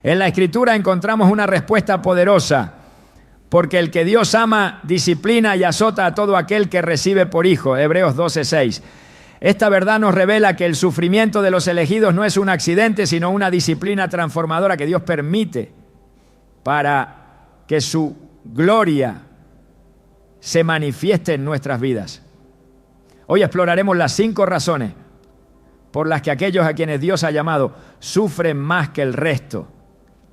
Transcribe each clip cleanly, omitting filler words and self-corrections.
En la Escritura encontramos una respuesta poderosa, porque el que Dios ama, disciplina y azota a todo aquel que recibe por hijo. Hebreos 12:6. Esta verdad nos revela que el sufrimiento de los elegidos no es un accidente, sino una disciplina transformadora que Dios permite para que su gloria se manifieste en nuestras vidas. Hoy exploraremos las 5 razones por las que aquellos a quienes Dios ha llamado sufren más que el resto.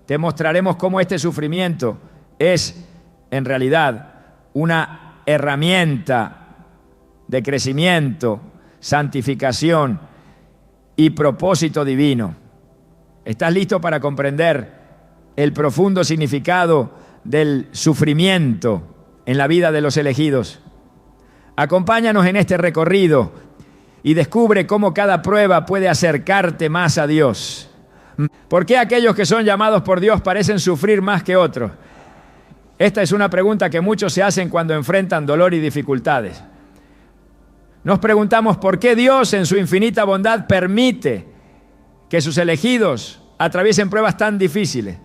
Te mostraremos cómo este sufrimiento es, en realidad, una herramienta de crecimiento, santificación y propósito divino. ¿Estás listo para comprender el profundo significado del sufrimiento en la vida de los elegidos? Acompáñanos en este recorrido y descubre cómo cada prueba puede acercarte más a Dios. ¿Por qué aquellos que son llamados por Dios parecen sufrir más que otros? Esta es una pregunta que muchos se hacen cuando enfrentan dolor y dificultades. Nos preguntamos por qué Dios en su infinita bondad permite que sus elegidos atraviesen pruebas tan difíciles.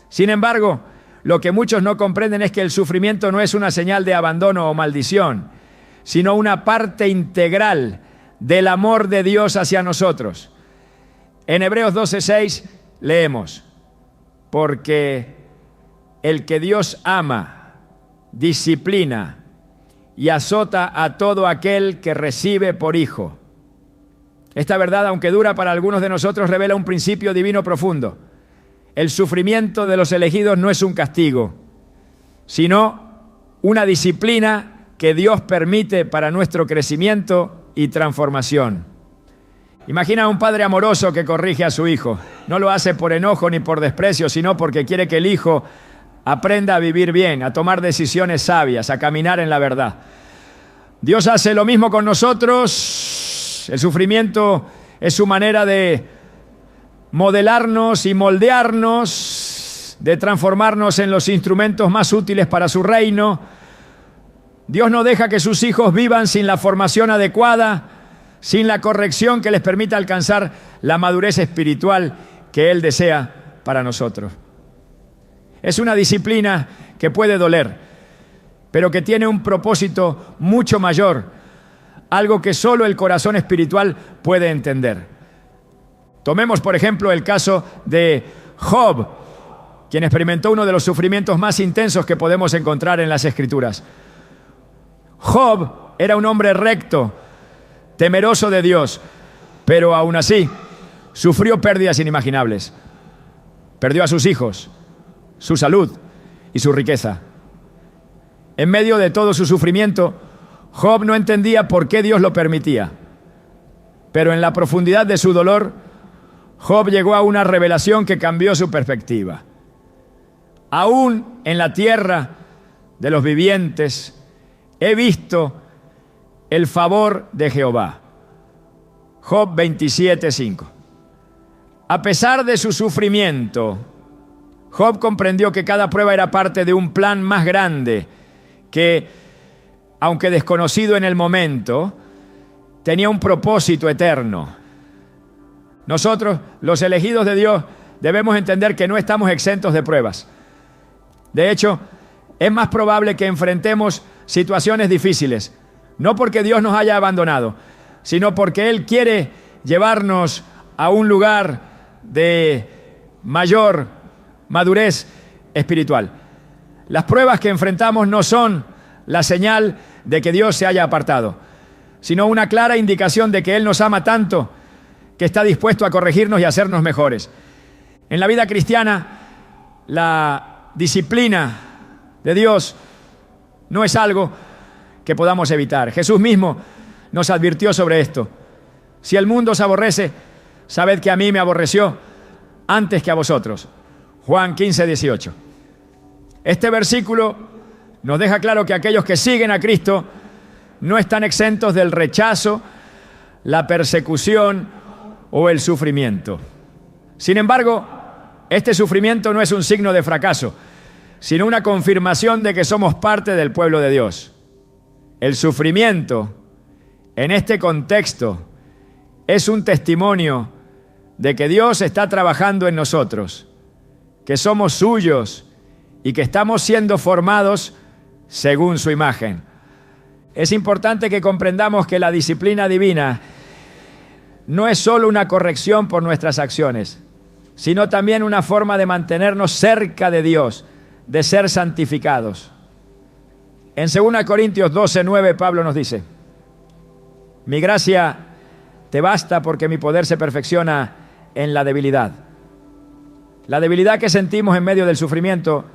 Sin embargo, lo que muchos no comprenden es que el sufrimiento no es una señal de abandono o maldición, sino una parte integral del amor de Dios hacia nosotros. En Hebreos 12:6 leemos: porque el que Dios ama, disciplina y azota a todo aquel que recibe por hijo. Esta verdad, aunque dura para algunos de nosotros, revela un principio divino profundo. El sufrimiento de los elegidos no es un castigo, sino una disciplina que Dios permite para nuestro crecimiento y transformación. Imagina a un padre amoroso que corrige a su hijo. No lo hace por enojo ni por desprecio, sino porque quiere que el hijo aprenda a vivir bien, a tomar decisiones sabias, a caminar en la verdad. Dios hace lo mismo con nosotros. El sufrimiento es su manera de modelarnos y moldearnos, de transformarnos en los instrumentos más útiles para su reino. Dios no deja que sus hijos vivan sin la formación adecuada, sin la corrección que les permita alcanzar la madurez espiritual que Él desea para nosotros. Es una disciplina que puede doler, pero que tiene un propósito mucho mayor, algo que solo el corazón espiritual puede entender. Tomemos, por ejemplo, el caso de Job, quien experimentó uno de los sufrimientos más intensos que podemos encontrar en las Escrituras. Job era un hombre recto, temeroso de Dios, pero aún así sufrió pérdidas inimaginables. Perdió a sus hijos, su salud y su riqueza. En medio de todo su sufrimiento, Job no entendía por qué Dios lo permitía. Pero en la profundidad de su dolor, Job llegó a una revelación que cambió su perspectiva. Aún en la tierra de los vivientes he visto el favor de Jehová. Job 27:5. A pesar de su sufrimiento, Job comprendió que cada prueba era parte de un plan más grande que, aunque desconocido en el momento, tenía un propósito eterno. Nosotros, los elegidos de Dios, debemos entender que no estamos exentos de pruebas. De hecho, es más probable que enfrentemos situaciones difíciles, no porque Dios nos haya abandonado, sino porque Él quiere llevarnos a un lugar de mayor madurez espiritual. Las pruebas que enfrentamos no son la señal de que Dios se haya apartado, sino una clara indicación de que Él nos ama tanto que está dispuesto a corregirnos y a hacernos mejores. En la vida cristiana, la disciplina de Dios no es algo que podamos evitar. Jesús mismo nos advirtió sobre esto. Si el mundo os aborrece, sabed que a mí me aborreció antes que a vosotros. Juan 15:18. Este versículo nos deja claro que aquellos que siguen a Cristo no están exentos del rechazo, la persecución o el sufrimiento. Sin embargo, este sufrimiento no es un signo de fracaso, sino una confirmación de que somos parte del pueblo de Dios. El sufrimiento, en este contexto, es un testimonio de que Dios está trabajando en nosotros, que somos suyos y que estamos siendo formados según su imagen. Es importante que comprendamos que la disciplina divina no es solo una corrección por nuestras acciones, sino también una forma de mantenernos cerca de Dios, de ser santificados. En 2 Corintios 12:9, Pablo nos dice: mi gracia te basta porque mi poder se perfecciona en la debilidad. La debilidad que sentimos en medio del sufrimiento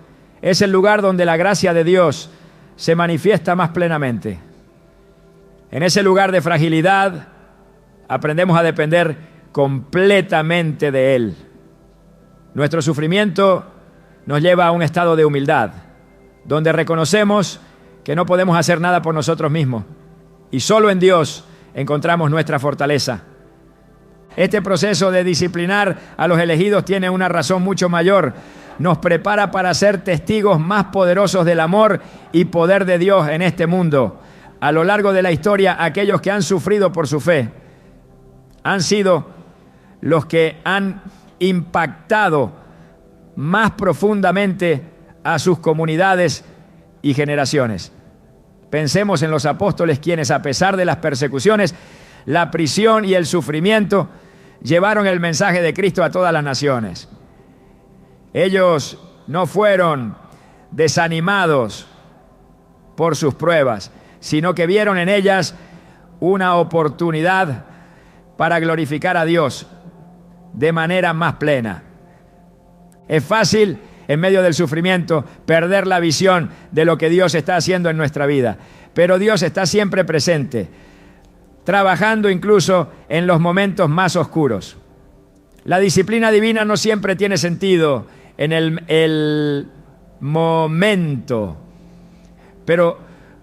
es el lugar donde la gracia de Dios se manifiesta más plenamente. En ese lugar de fragilidad aprendemos a depender completamente de Él. Nuestro sufrimiento nos lleva a un estado de humildad, donde reconocemos que no podemos hacer nada por nosotros mismos y solo en Dios encontramos nuestra fortaleza. Este proceso de disciplinar a los elegidos tiene una razón mucho mayor. Nos prepara para ser testigos más poderosos del amor y poder de Dios en este mundo. A lo largo de la historia, aquellos que han sufrido por su fe han sido los que han impactado más profundamente a sus comunidades y generaciones. Pensemos en los apóstoles, quienes a pesar de las persecuciones, la prisión y el sufrimiento, llevaron el mensaje de Cristo a todas las naciones. Ellos no fueron desanimados por sus pruebas, sino que vieron en ellas una oportunidad para glorificar a Dios de manera más plena. Es fácil, en medio del sufrimiento, perder la visión de lo que Dios está haciendo en nuestra vida, pero Dios está siempre presente, trabajando incluso en los momentos más oscuros. La disciplina divina no siempre tiene sentido en el momento, pero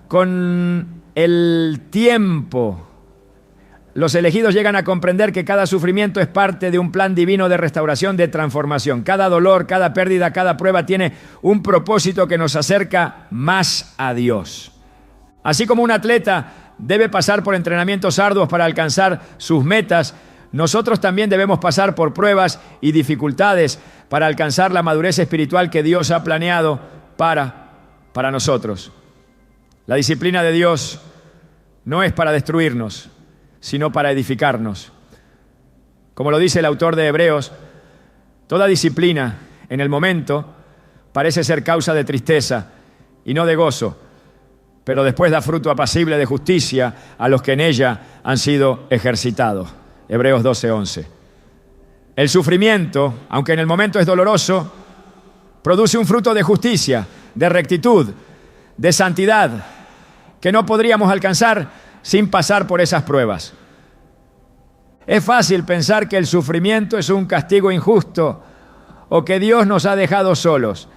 con el tiempo, los elegidos llegan a comprender que cada sufrimiento es parte de un plan divino de restauración, de transformación. Cada dolor, cada pérdida, cada prueba tiene un propósito que nos acerca más a Dios. Así como un atleta debe pasar por entrenamientos arduos para alcanzar sus metas, nosotros también debemos pasar por pruebas y dificultades para alcanzar la madurez espiritual que Dios ha planeado para nosotros. La disciplina de Dios no es para destruirnos, sino para edificarnos. Como lo dice el autor de Hebreos, toda disciplina en el momento parece ser causa de tristeza y no de gozo, pero después da fruto apacible de justicia a los que en ella han sido ejercitados. Hebreos 12:11. El sufrimiento, aunque en el momento es doloroso, produce un fruto de justicia, de rectitud, de santidad, que no podríamos alcanzar sin pasar por esas pruebas. Es fácil pensar que el sufrimiento es un castigo injusto o que Dios nos ha dejado solos,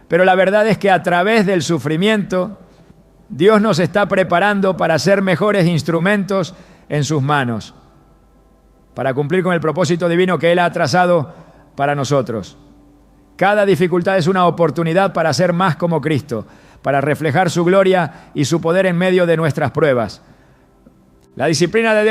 pero la verdad es que a través del sufrimiento Dios nos está preparando para ser mejores instrumentos en sus manos, para cumplir con el propósito divino que Él ha trazado para nosotros. Cada dificultad es una oportunidad para ser más como Cristo, para reflejar su gloria y su poder en medio de nuestras pruebas. La disciplina de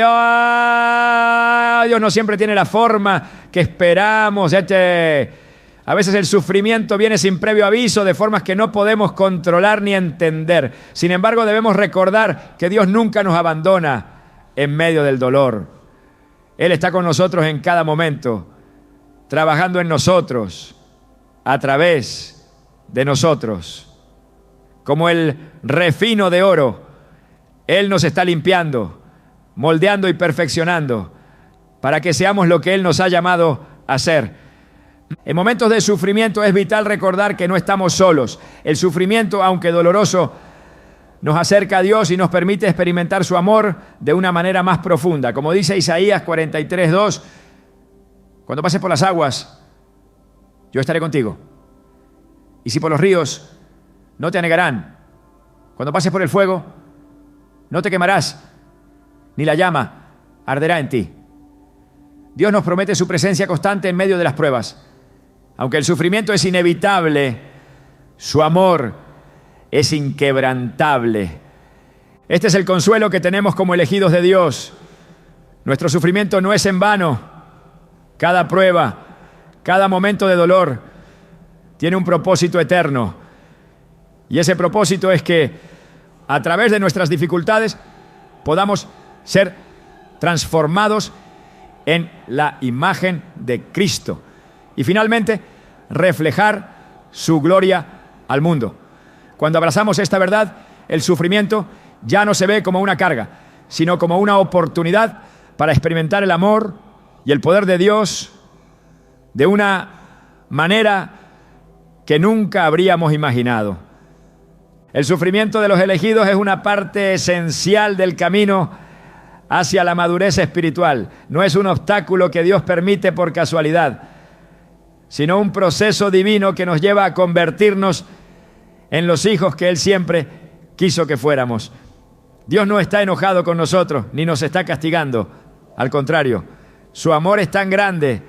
Dios no siempre tiene la forma que esperamos. A veces el sufrimiento viene sin previo aviso, de formas que no podemos controlar ni entender. Sin embargo, debemos recordar que Dios nunca nos abandona en medio del dolor. Él está con nosotros en cada momento, trabajando en nosotros, a través de nosotros. Como el refino de oro, Él nos está limpiando, moldeando y perfeccionando para que seamos lo que Él nos ha llamado a ser. En momentos de sufrimiento es vital recordar que no estamos solos. El sufrimiento, aunque doloroso, nos acerca a Dios y nos permite experimentar su amor de una manera más profunda. Como dice Isaías 43:2, cuando pases por las aguas, yo estaré contigo. Y si por los ríos, no te anegarán. Cuando pases por el fuego, no te quemarás, ni la llama arderá en ti. Dios nos promete su presencia constante en medio de las pruebas. Aunque el sufrimiento es inevitable, su amor es inquebrantable. Este es el consuelo que tenemos como elegidos de Dios. Nuestro sufrimiento no es en vano. Cada prueba, cada momento de dolor, tiene un propósito eterno. Y ese propósito es que a través de nuestras dificultades podamos ser transformados en la imagen de Cristo. Y finalmente, reflejar su gloria al mundo. Cuando abrazamos esta verdad, el sufrimiento ya no se ve como una carga, sino como una oportunidad para experimentar el amor y el poder de Dios de una manera que nunca habríamos imaginado. El sufrimiento de los elegidos es una parte esencial del camino hacia la madurez espiritual. No es un obstáculo que Dios permite por casualidad, sino un proceso divino que nos lleva a convertirnos en los hijos que Él siempre quiso que fuéramos. Dios no está enojado con nosotros, ni nos está castigando. Al contrario, su amor es tan grande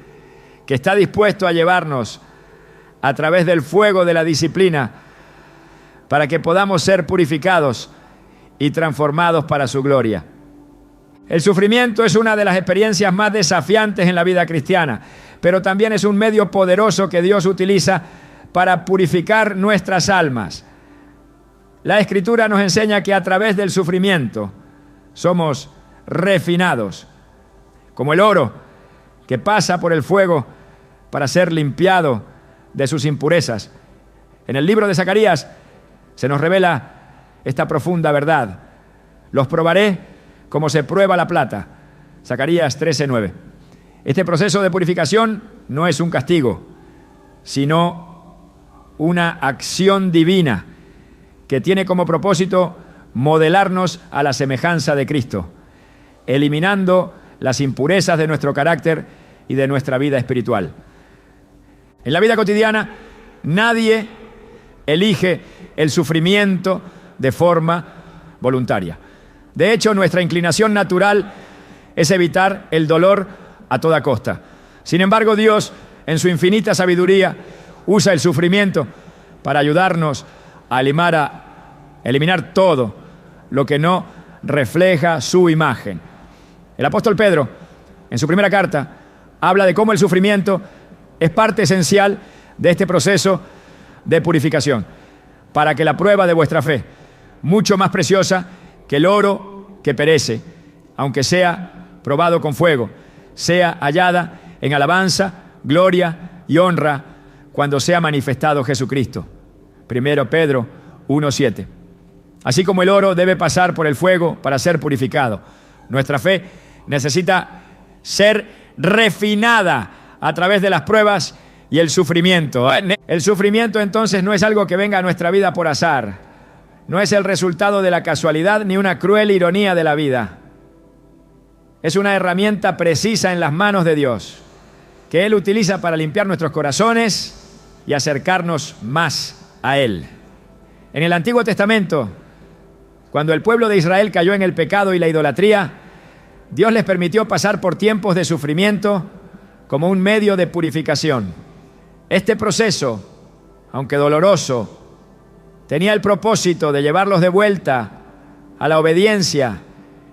que está dispuesto a llevarnos a través del fuego de la disciplina para que podamos ser purificados y transformados para su gloria. El sufrimiento es una de las experiencias más desafiantes en la vida cristiana, pero también es un medio poderoso que Dios utiliza para purificar nuestras almas. La Escritura nos enseña que a través del sufrimiento somos refinados, como el oro que pasa por el fuego para ser limpiado de sus impurezas. En el libro de Zacarías se nos revela esta profunda verdad. Los probaré como se prueba la plata. Zacarías 13:9. Este proceso de purificación no es un castigo, sino una acción divina que tiene como propósito modelarnos a la semejanza de Cristo, eliminando las impurezas de nuestro carácter y de nuestra vida espiritual. En la vida cotidiana, nadie elige el sufrimiento de forma voluntaria. De hecho, nuestra inclinación natural es evitar el dolor a toda costa. Sin embargo, Dios, en su infinita sabiduría, usa el sufrimiento para ayudarnos a eliminar todo lo que no refleja su imagen. El apóstol Pedro, en su primera carta, habla de cómo el sufrimiento es parte esencial de este proceso de purificación, para que la prueba de vuestra fe, mucho más preciosa que el oro que perece, aunque sea probado con fuego, sea hallada en alabanza, gloria y honra cuando sea manifestado Jesucristo. 1 Pedro 1:7. Así como el oro debe pasar por el fuego para ser purificado, nuestra fe necesita ser refinada a través de las pruebas y el sufrimiento. El sufrimiento entonces no es algo que venga a nuestra vida por azar. No es el resultado de la casualidad ni una cruel ironía de la vida. Es una herramienta precisa en las manos de Dios, que Él utiliza para limpiar nuestros corazones y acercarnos más a Él. En el Antiguo Testamento, cuando el pueblo de Israel cayó en el pecado y la idolatría, Dios les permitió pasar por tiempos de sufrimiento como un medio de purificación. Este proceso, aunque doloroso, tenía el propósito de llevarlos de vuelta a la obediencia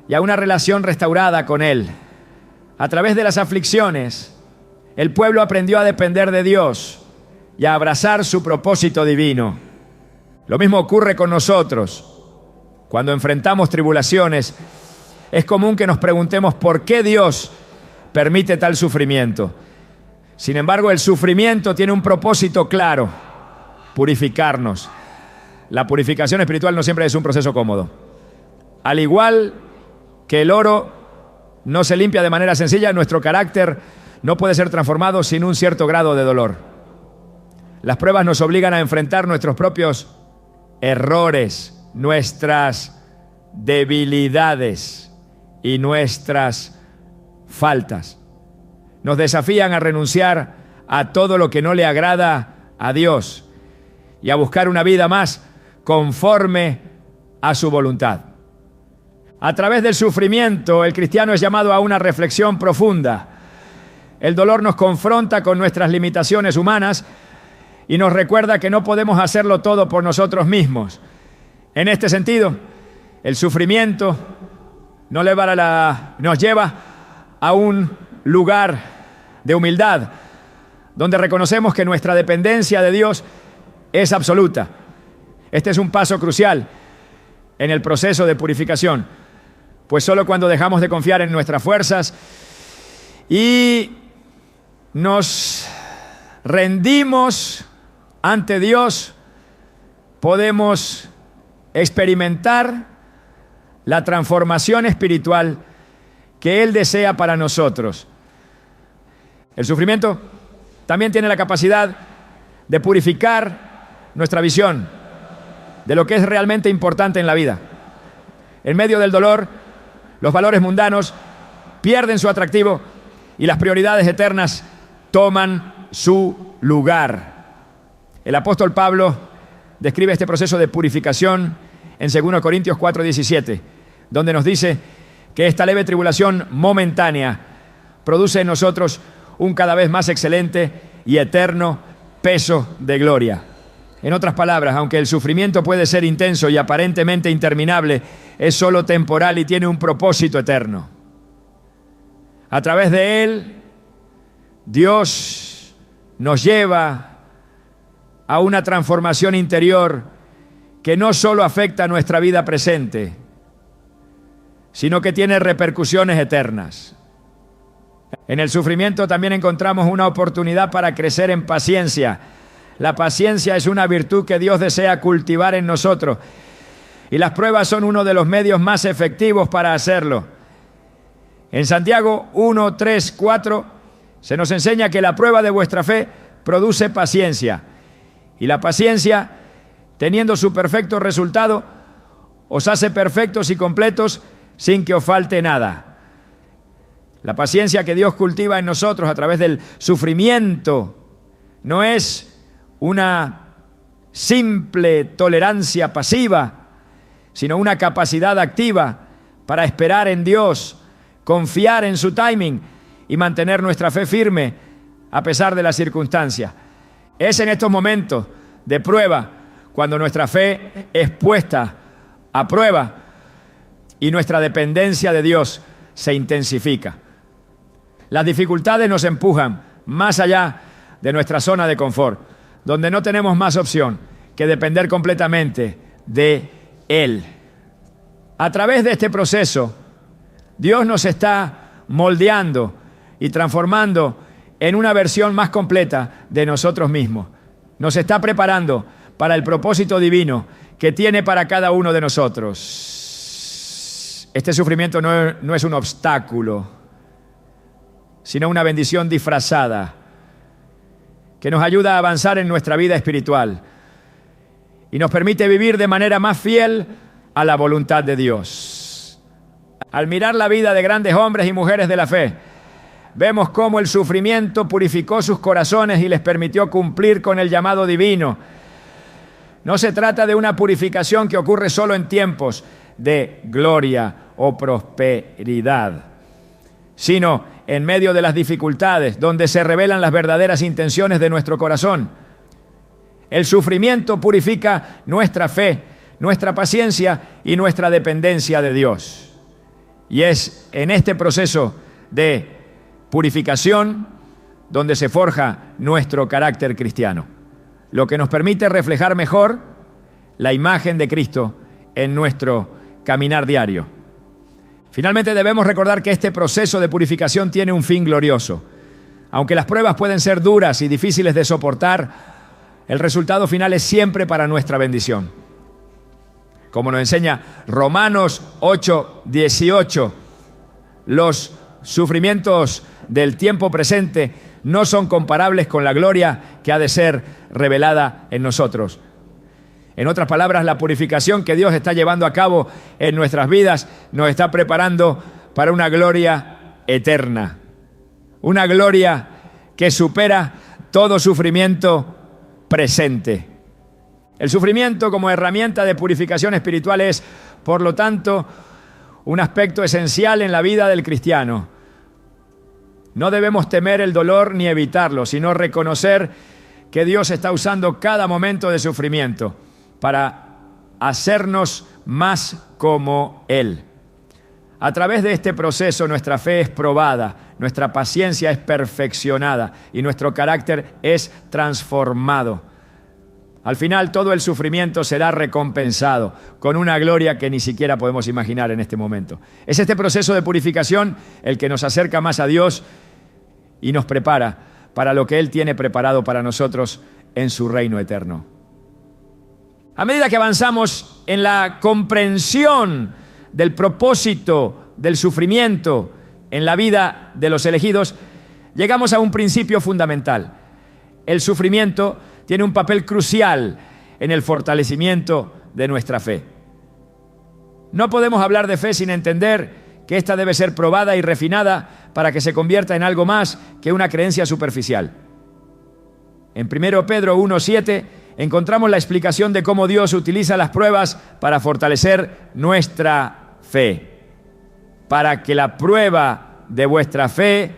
y a una relación restaurada con Él. A través de las aflicciones, el pueblo aprendió a depender de Dios y a abrazar su propósito divino. Lo mismo ocurre con nosotros. Cuando enfrentamos tribulaciones, es común que nos preguntemos por qué Dios permite tal sufrimiento. Sin embargo, el sufrimiento tiene un propósito claro: purificarnos. La purificación espiritual no siempre es un proceso cómodo. Al igual que el oro no se limpia de manera sencilla, nuestro carácter no puede ser transformado sin un cierto grado de dolor. Las pruebas nos obligan a enfrentar nuestros propios errores, nuestras debilidades y nuestras faltas. Nos desafían a renunciar a todo lo que no le agrada a Dios y a buscar una vida más conforme a su voluntad. A través del sufrimiento, el cristiano es llamado a una reflexión profunda. El dolor nos confronta con nuestras limitaciones humanas y nos recuerda que no podemos hacerlo todo por nosotros mismos. En este sentido, el sufrimiento nos lleva a un lugar de humildad, donde reconocemos que nuestra dependencia de Dios es absoluta. Este es un paso crucial en el proceso de purificación, pues solo cuando dejamos de confiar en nuestras fuerzas y nos rendimos ante Dios, podemos experimentar la transformación espiritual que Él desea para nosotros. El sufrimiento también tiene la capacidad de purificar nuestra visión de lo que es realmente importante en la vida. En medio del dolor, los valores mundanos pierden su atractivo y las prioridades eternas toman su lugar. El apóstol Pablo describe este proceso de purificación en 2 Corintios 4:17, donde nos dice que esta leve tribulación momentánea produce en nosotros un cada vez más excelente y eterno peso de gloria. En otras palabras, aunque el sufrimiento puede ser intenso y aparentemente interminable, es solo temporal y tiene un propósito eterno. A través de él, Dios nos lleva a una transformación interior que no solo afecta a nuestra vida presente, sino que tiene repercusiones eternas. En el sufrimiento también encontramos una oportunidad para crecer en paciencia. La paciencia es una virtud que Dios desea cultivar en nosotros, y las pruebas son uno de los medios más efectivos para hacerlo. En Santiago 1, 3, 4 se nos enseña que la prueba de vuestra fe produce paciencia, y la paciencia, teniendo su perfecto resultado, os hace perfectos y completos sin que os falte nada. La paciencia que Dios cultiva en nosotros a través del sufrimiento no es una simple tolerancia pasiva, sino una capacidad activa para esperar en Dios, confiar en su timing y mantener nuestra fe firme a pesar de las circunstancias. Es en estos momentos de prueba cuando nuestra fe es puesta a prueba y nuestra dependencia de Dios se intensifica. Las dificultades nos empujan más allá de nuestra zona de confort, donde no tenemos más opción que depender completamente de Él. A través de este proceso, Dios nos está moldeando y transformando en una versión más completa de nosotros mismos. Nos está preparando para el propósito divino que tiene para cada uno de nosotros. Este sufrimiento no es un obstáculo, sino una bendición disfrazada que nos ayuda a avanzar en nuestra vida espiritual y nos permite vivir de manera más fiel a la voluntad de Dios. Al mirar la vida de grandes hombres y mujeres de la fe, vemos cómo el sufrimiento purificó sus corazones y les permitió cumplir con el llamado divino. No se trata de una purificación que ocurre solo en tiempos de gloria o prosperidad, sino en medio de las dificultades, donde se revelan las verdaderas intenciones de nuestro corazón. El sufrimiento purifica nuestra fe, nuestra paciencia y nuestra dependencia de Dios. Y es en este proceso de purificación donde se forja nuestro carácter cristiano, lo que nos permite reflejar mejor la imagen de Cristo en nuestro caminar diario. Finalmente debemos recordar que este proceso de purificación tiene un fin glorioso. Aunque las pruebas pueden ser duras y difíciles de soportar, el resultado final es siempre para nuestra bendición. Como nos enseña Romanos 8:18, los sufrimientos del tiempo presente no son comparables con la gloria que ha de ser revelada en nosotros. En otras palabras, la purificación que Dios está llevando a cabo en nuestras vidas nos está preparando para una gloria eterna. Una gloria que supera todo sufrimiento presente. El sufrimiento como herramienta de purificación espiritual es, por lo tanto, un aspecto esencial en la vida del cristiano. No debemos temer el dolor ni evitarlo, sino reconocer que Dios está usando cada momento de sufrimiento para hacernos más como Él. A través de este proceso nuestra fe es probada, nuestra paciencia es perfeccionada y nuestro carácter es transformado. Al final todo el sufrimiento será recompensado con una gloria que ni siquiera podemos imaginar en este momento. Es este proceso de purificación el que nos acerca más a Dios y nos prepara para lo que Él tiene preparado para nosotros en su reino eterno. A medida que avanzamos en la comprensión del propósito del sufrimiento en la vida de los elegidos, llegamos a un principio fundamental. El sufrimiento tiene un papel crucial en el fortalecimiento de nuestra fe. No podemos hablar de fe sin entender que ésta debe ser probada y refinada para que se convierta en algo más que una creencia superficial. En 1 Pedro 1:7 encontramos la explicación de cómo Dios utiliza las pruebas para fortalecer nuestra fe. Para que la prueba de vuestra fe,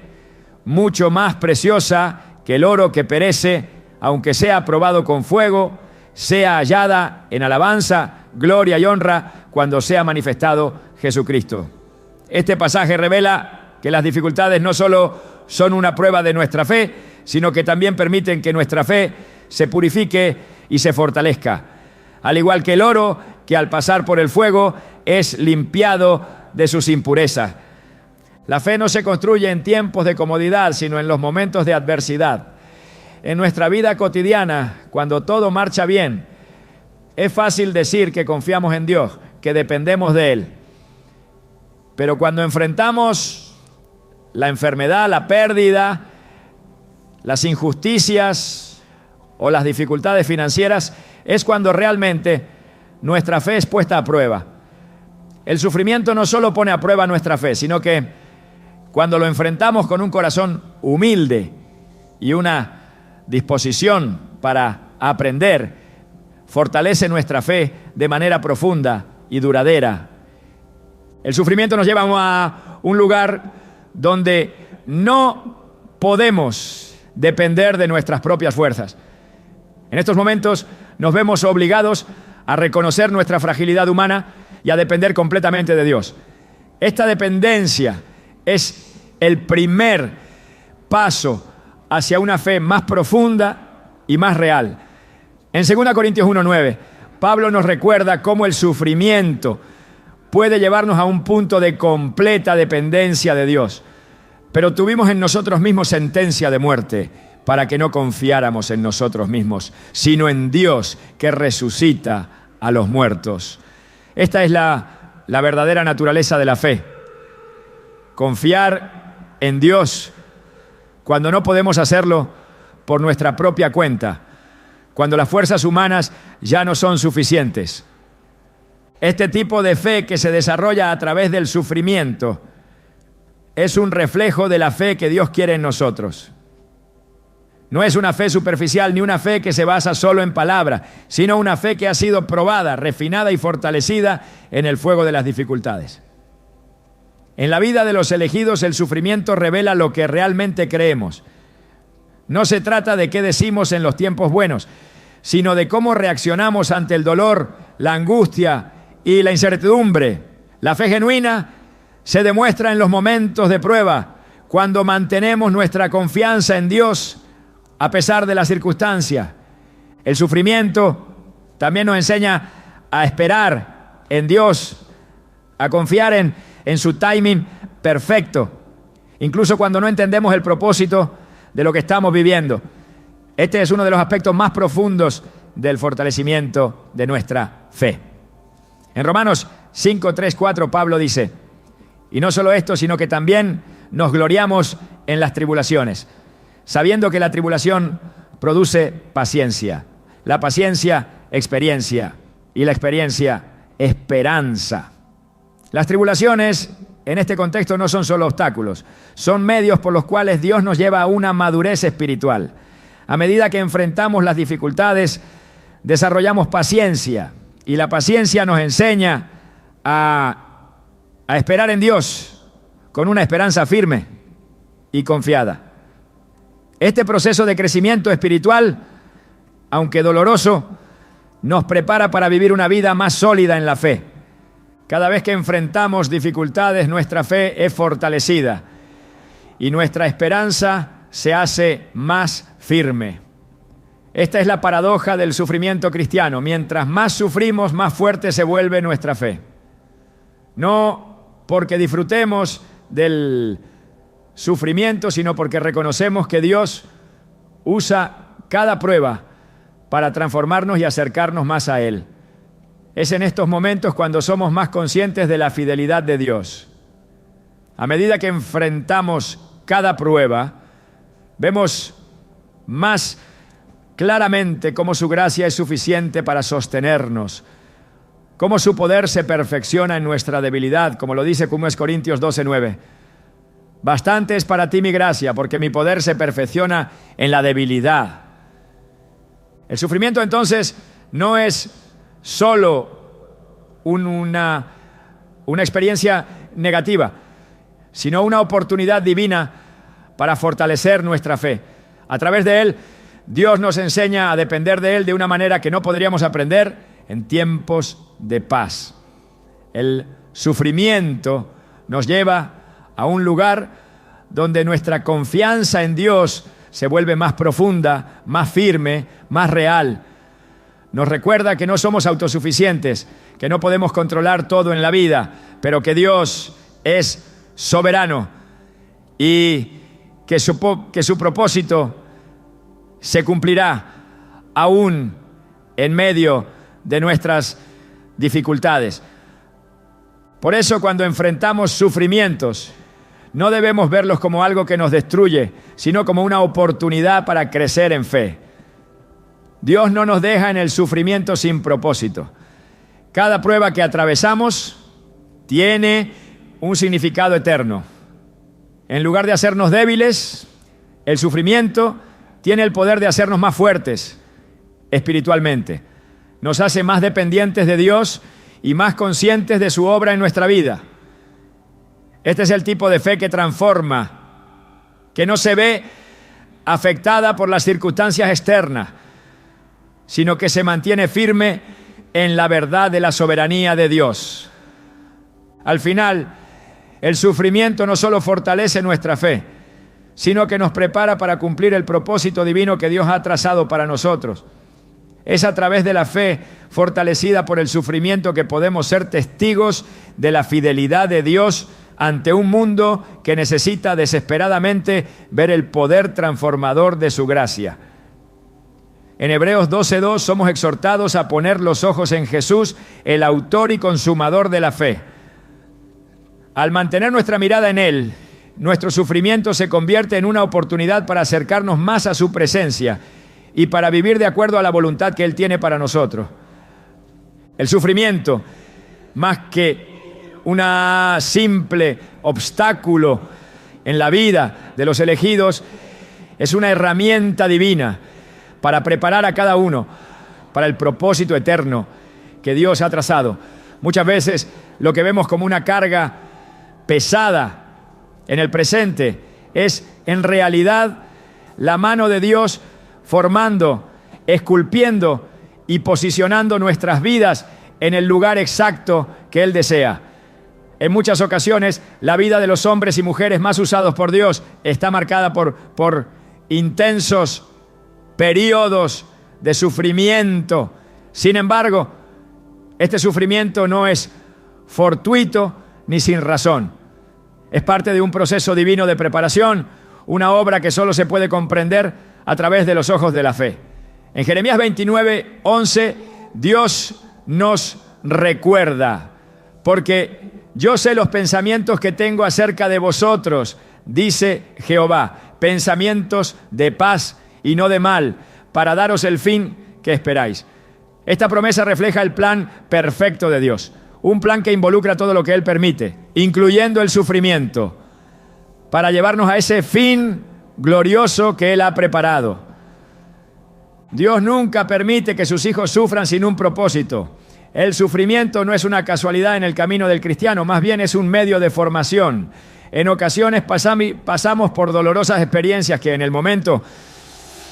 mucho más preciosa que el oro que perece, aunque sea probado con fuego, sea hallada en alabanza, gloria y honra cuando sea manifestado Jesucristo. Este pasaje revela que las dificultades no solo son una prueba de nuestra fe, sino que también permiten que nuestra fe se purifique y se fortalezca. Al igual que el oro, que al pasar por el fuego es limpiado de sus impurezas. La fe no se construye en tiempos de comodidad, sino en los momentos de adversidad. En nuestra vida cotidiana, cuando todo marcha bien, es fácil decir que confiamos en Dios, que dependemos de Él. Pero cuando enfrentamos la enfermedad, la pérdida, las injusticias o las dificultades financieras, es cuando realmente nuestra fe es puesta a prueba. El sufrimiento no solo pone a prueba nuestra fe, sino que cuando lo enfrentamos con un corazón humilde y una disposición para aprender, fortalece nuestra fe de manera profunda y duradera. El sufrimiento nos lleva a un lugar donde no podemos depender de nuestras propias fuerzas. En estos momentos nos vemos obligados a reconocer nuestra fragilidad humana y a depender completamente de Dios. Esta dependencia es el primer paso hacia una fe más profunda y más real. En 2 Corintios 1:9, Pablo nos recuerda cómo el sufrimiento puede llevarnos a un punto de completa dependencia de Dios. Pero tuvimos en nosotros mismos sentencia de muerte para que no confiáramos en nosotros mismos, sino en Dios que resucita a los muertos. Esta es la verdadera naturaleza de la fe. Confiar en Dios cuando no podemos hacerlo por nuestra propia cuenta, cuando las fuerzas humanas ya no son suficientes. Este tipo de fe que se desarrolla a través del sufrimiento es un reflejo de la fe que Dios quiere en nosotros. No es una fe superficial ni una fe que se basa solo en palabras, sino una fe que ha sido probada, refinada y fortalecida en el fuego de las dificultades. En la vida de los elegidos, el sufrimiento revela lo que realmente creemos. No se trata de qué decimos en los tiempos buenos, sino de cómo reaccionamos ante el dolor, la angustia y la incertidumbre. La fe genuina se demuestra en los momentos de prueba, cuando mantenemos nuestra confianza en Dios a pesar de las circunstancias. El sufrimiento también nos enseña a esperar en Dios, a confiar en su timing perfecto, incluso cuando no entendemos el propósito de lo que estamos viviendo. Este es uno de los aspectos más profundos del fortalecimiento de nuestra fe. En Romanos 5, 3, 4, Pablo dice: y no solo esto, sino que también nos gloriamos en las tribulaciones, sabiendo que la tribulación produce paciencia, la paciencia, experiencia, y la experiencia, esperanza. Las tribulaciones, en este contexto, no son solo obstáculos, son medios por los cuales Dios nos lleva a una madurez espiritual. A medida que enfrentamos las dificultades, desarrollamos paciencia, y la paciencia nos enseña a esperar en Dios con una esperanza firme y confiada. Este proceso de crecimiento espiritual, aunque doloroso, nos prepara para vivir una vida más sólida en la fe. Cada vez que enfrentamos dificultades, nuestra fe es fortalecida y nuestra esperanza se hace más firme. Esta es la paradoja del sufrimiento cristiano. Mientras más sufrimos, más fuerte se vuelve nuestra fe. No porque disfrutemos del sufrimiento, sino porque reconocemos que Dios usa cada prueba para transformarnos y acercarnos más a Él. Es en estos momentos cuando somos más conscientes de la fidelidad de Dios. A medida que enfrentamos cada prueba, vemos más claramente cómo su gracia es suficiente para sostenernos, cómo su poder se perfecciona en nuestra debilidad, como lo dice 1 Corintios 12:9. Bastante es para ti mi gracia, porque mi poder se perfecciona en la debilidad. El sufrimiento entonces no es solo una experiencia negativa, sino una oportunidad divina para fortalecer nuestra fe. A través de él, Dios nos enseña a depender de él de una manera que no podríamos aprender en tiempos de paz. El sufrimiento nos lleva a un lugar donde nuestra confianza en Dios se vuelve más profunda, más firme, más real. Nos recuerda que no somos autosuficientes, que no podemos controlar todo en la vida, pero que Dios es soberano y que su propósito se cumplirá aún en medio de nuestras dificultades. Por eso, cuando enfrentamos sufrimientos, no debemos verlos como algo que nos destruye, sino como una oportunidad para crecer en fe. Dios no nos deja en el sufrimiento sin propósito. Cada prueba que atravesamos tiene un significado eterno. En lugar de hacernos débiles, el sufrimiento tiene el poder de hacernos más fuertes espiritualmente. Nos hace más dependientes de Dios y más conscientes de su obra en nuestra vida. Este es el tipo de fe que transforma, que no se ve afectada por las circunstancias externas, sino que se mantiene firme en la verdad de la soberanía de Dios. Al final, el sufrimiento no solo fortalece nuestra fe, sino que nos prepara para cumplir el propósito divino que Dios ha trazado para nosotros. Es a través de la fe fortalecida por el sufrimiento que podemos ser testigos de la fidelidad de Dios ante un mundo que necesita desesperadamente ver el poder transformador de su gracia. En Hebreos 12:2 somos exhortados a poner los ojos en Jesús, el autor y consumador de la fe. Al mantener nuestra mirada en Él, nuestro sufrimiento se convierte en una oportunidad para acercarnos más a su presencia y para vivir de acuerdo a la voluntad que Él tiene para nosotros. El sufrimiento, más que una simple obstáculo en la vida de los elegidos, es una herramienta divina para preparar a cada uno para el propósito eterno que Dios ha trazado. Muchas veces lo que vemos como una carga pesada en el presente es en realidad la mano de Dios formando, esculpiendo y posicionando nuestras vidas en el lugar exacto que Él desea. En muchas ocasiones, la vida de los hombres y mujeres más usados por Dios está marcada por intensos periodos de sufrimiento. Sin embargo, este sufrimiento no es fortuito ni sin razón. Es parte de un proceso divino de preparación, una obra que solo se puede comprender a través de los ojos de la fe. En Jeremías 29:11, Dios nos recuerda, porque yo sé los pensamientos que tengo acerca de vosotros, dice Jehová, pensamientos de paz y no de mal, para daros el fin que esperáis. Esta promesa refleja el plan perfecto de Dios, un plan que involucra todo lo que Él permite, incluyendo el sufrimiento, para llevarnos a ese fin glorioso que Él ha preparado. Dios nunca permite que sus hijos sufran sin un propósito. El sufrimiento no es una casualidad en el camino del cristiano, más bien es un medio de formación. En ocasiones pasamos por dolorosas experiencias que en el momento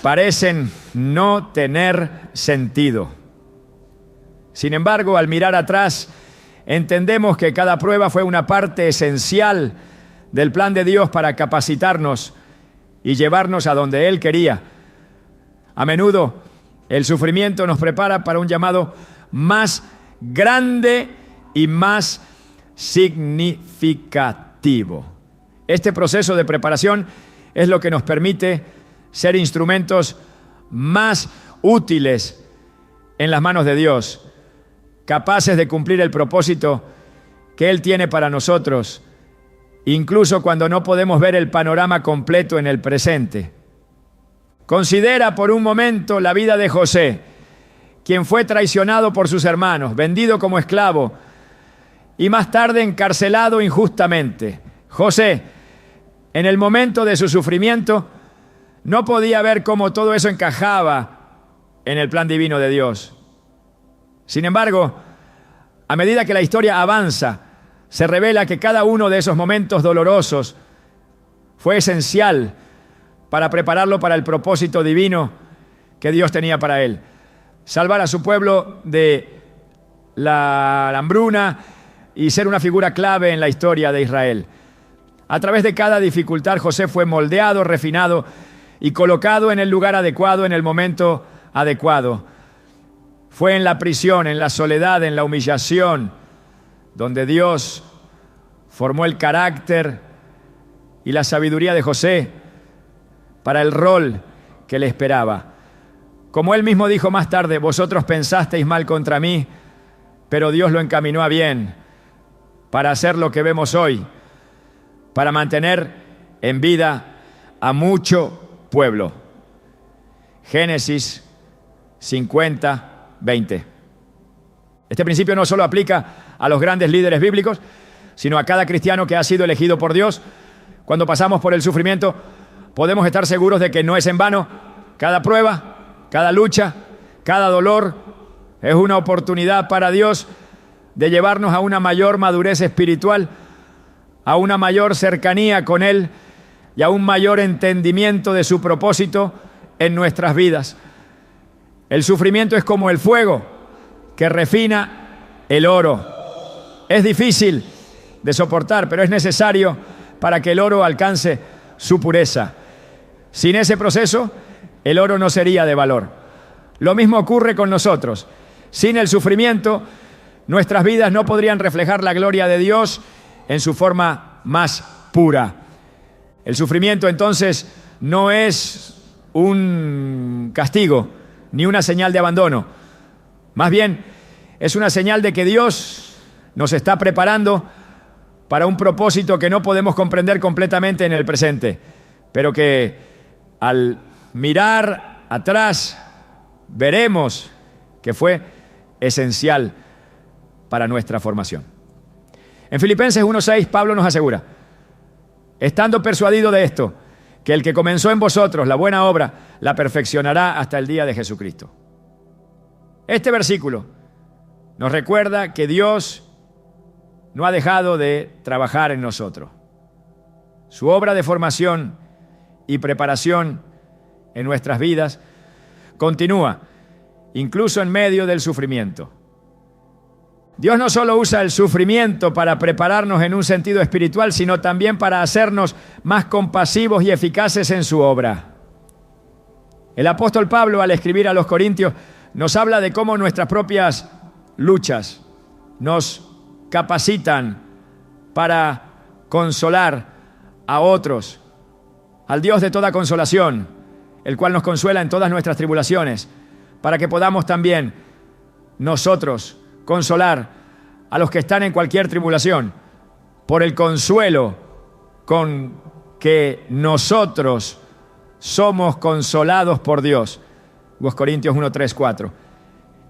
parecen no tener sentido. Sin embargo, al mirar atrás, entendemos que cada prueba fue una parte esencial del plan de Dios para capacitarnos y llevarnos a donde Él quería. A menudo el sufrimiento nos prepara para un llamado más grande y más significativo. Este proceso de preparación es lo que nos permite ser instrumentos más útiles en las manos de Dios, capaces de cumplir el propósito que Él tiene para nosotros, incluso cuando no podemos ver el panorama completo en el presente. Considera por un momento la vida de José, quien fue traicionado por sus hermanos, vendido como esclavo y más tarde encarcelado injustamente. José, en el momento de su sufrimiento, no podía ver cómo todo eso encajaba en el plan divino de Dios. Sin embargo, a medida que la historia avanza, se revela que cada uno de esos momentos dolorosos fue esencial para prepararlo para el propósito divino que Dios tenía para él. Salvar a su pueblo de la hambruna y ser una figura clave en la historia de Israel. A través de cada dificultad, José fue moldeado, refinado y colocado en el lugar adecuado, en el momento adecuado. Fue en la prisión, en la soledad, en la humillación, donde Dios formó el carácter y la sabiduría de José para el rol que le esperaba. Como él mismo dijo más tarde, vosotros pensasteis mal contra mí, pero Dios lo encaminó a bien para hacer lo que vemos hoy, para mantener en vida a mucho pueblo. Génesis 50:20. Este principio no solo aplica a los grandes líderes bíblicos, sino a cada cristiano que ha sido elegido por Dios. Cuando pasamos por el sufrimiento, podemos estar seguros de que no es en vano. Cada prueba, cada lucha, cada dolor es una oportunidad para Dios de llevarnos a una mayor madurez espiritual, a una mayor cercanía con Él y a un mayor entendimiento de su propósito en nuestras vidas. El sufrimiento es como el fuego que refina el oro. Es difícil de soportar, pero es necesario para que el oro alcance su pureza. Sin ese proceso, el oro no sería de valor. Lo mismo ocurre con nosotros. Sin el sufrimiento, nuestras vidas no podrían reflejar la gloria de Dios en su forma más pura. El sufrimiento, entonces, no es un castigo ni una señal de abandono. Más bien, es una señal de que Dios nos está preparando para un propósito que no podemos comprender completamente en el presente, pero que al mirar atrás veremos que fue esencial para nuestra formación. En Filipenses 1:6, Pablo nos asegura, estando persuadido de esto, que el que comenzó en vosotros la buena obra, la perfeccionará hasta el día de Jesucristo. Este versículo nos recuerda que Dios no ha dejado de trabajar en nosotros. Su obra de formación y preparación en nuestras vidas continúa, incluso en medio del sufrimiento. Dios no solo usa el sufrimiento para prepararnos en un sentido espiritual, sino también para hacernos más compasivos y eficaces en su obra. El apóstol Pablo, al escribir a los Corintios, nos habla de cómo nuestras propias luchas nos capacitan para consolar a otros, al Dios de toda consolación, el cual nos consuela en todas nuestras tribulaciones, para que podamos también nosotros consolar a los que están en cualquier tribulación, por el consuelo con que nosotros somos consolados por Dios. 2 Corintios 1:3-4.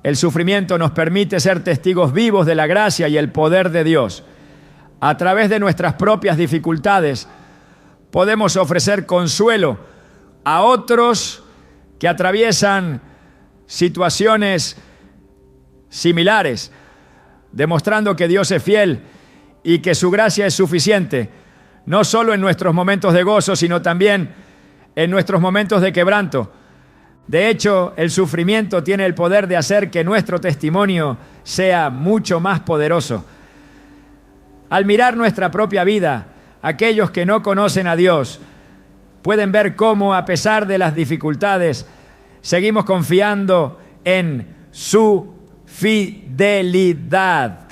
El sufrimiento nos permite ser testigos vivos de la gracia y el poder de Dios. A través de nuestras propias dificultades podemos ofrecer consuelo a otros que atraviesan situaciones similares, demostrando que Dios es fiel y que su gracia es suficiente, no solo en nuestros momentos de gozo, sino también en nuestros momentos de quebranto. De hecho, el sufrimiento tiene el poder de hacer que nuestro testimonio sea mucho más poderoso. Al mirar nuestra propia vida, aquellos que no conocen a Dios pueden ver cómo, a pesar de las dificultades, seguimos confiando en su fidelidad.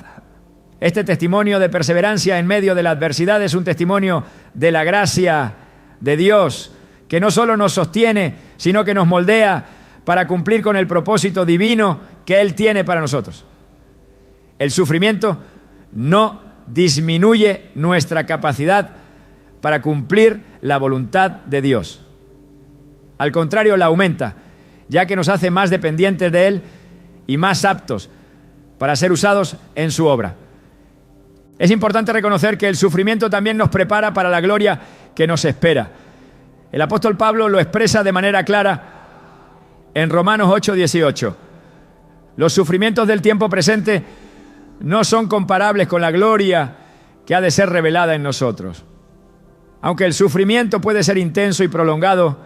Este testimonio de perseverancia en medio de la adversidad es un testimonio de la gracia de Dios, que no solo nos sostiene, sino que nos moldea para cumplir con el propósito divino que Él tiene para nosotros. El sufrimiento no disminuye nuestra capacidad para cumplir la voluntad de Dios. Al contrario, la aumenta, ya que nos hace más dependientes de Él y más aptos para ser usados en su obra. Es importante reconocer que el sufrimiento también nos prepara para la gloria que nos espera. El apóstol Pablo lo expresa de manera clara en Romanos 8:18. Los sufrimientos del tiempo presente no son comparables con la gloria que ha de ser revelada en nosotros. Aunque el sufrimiento puede ser intenso y prolongado,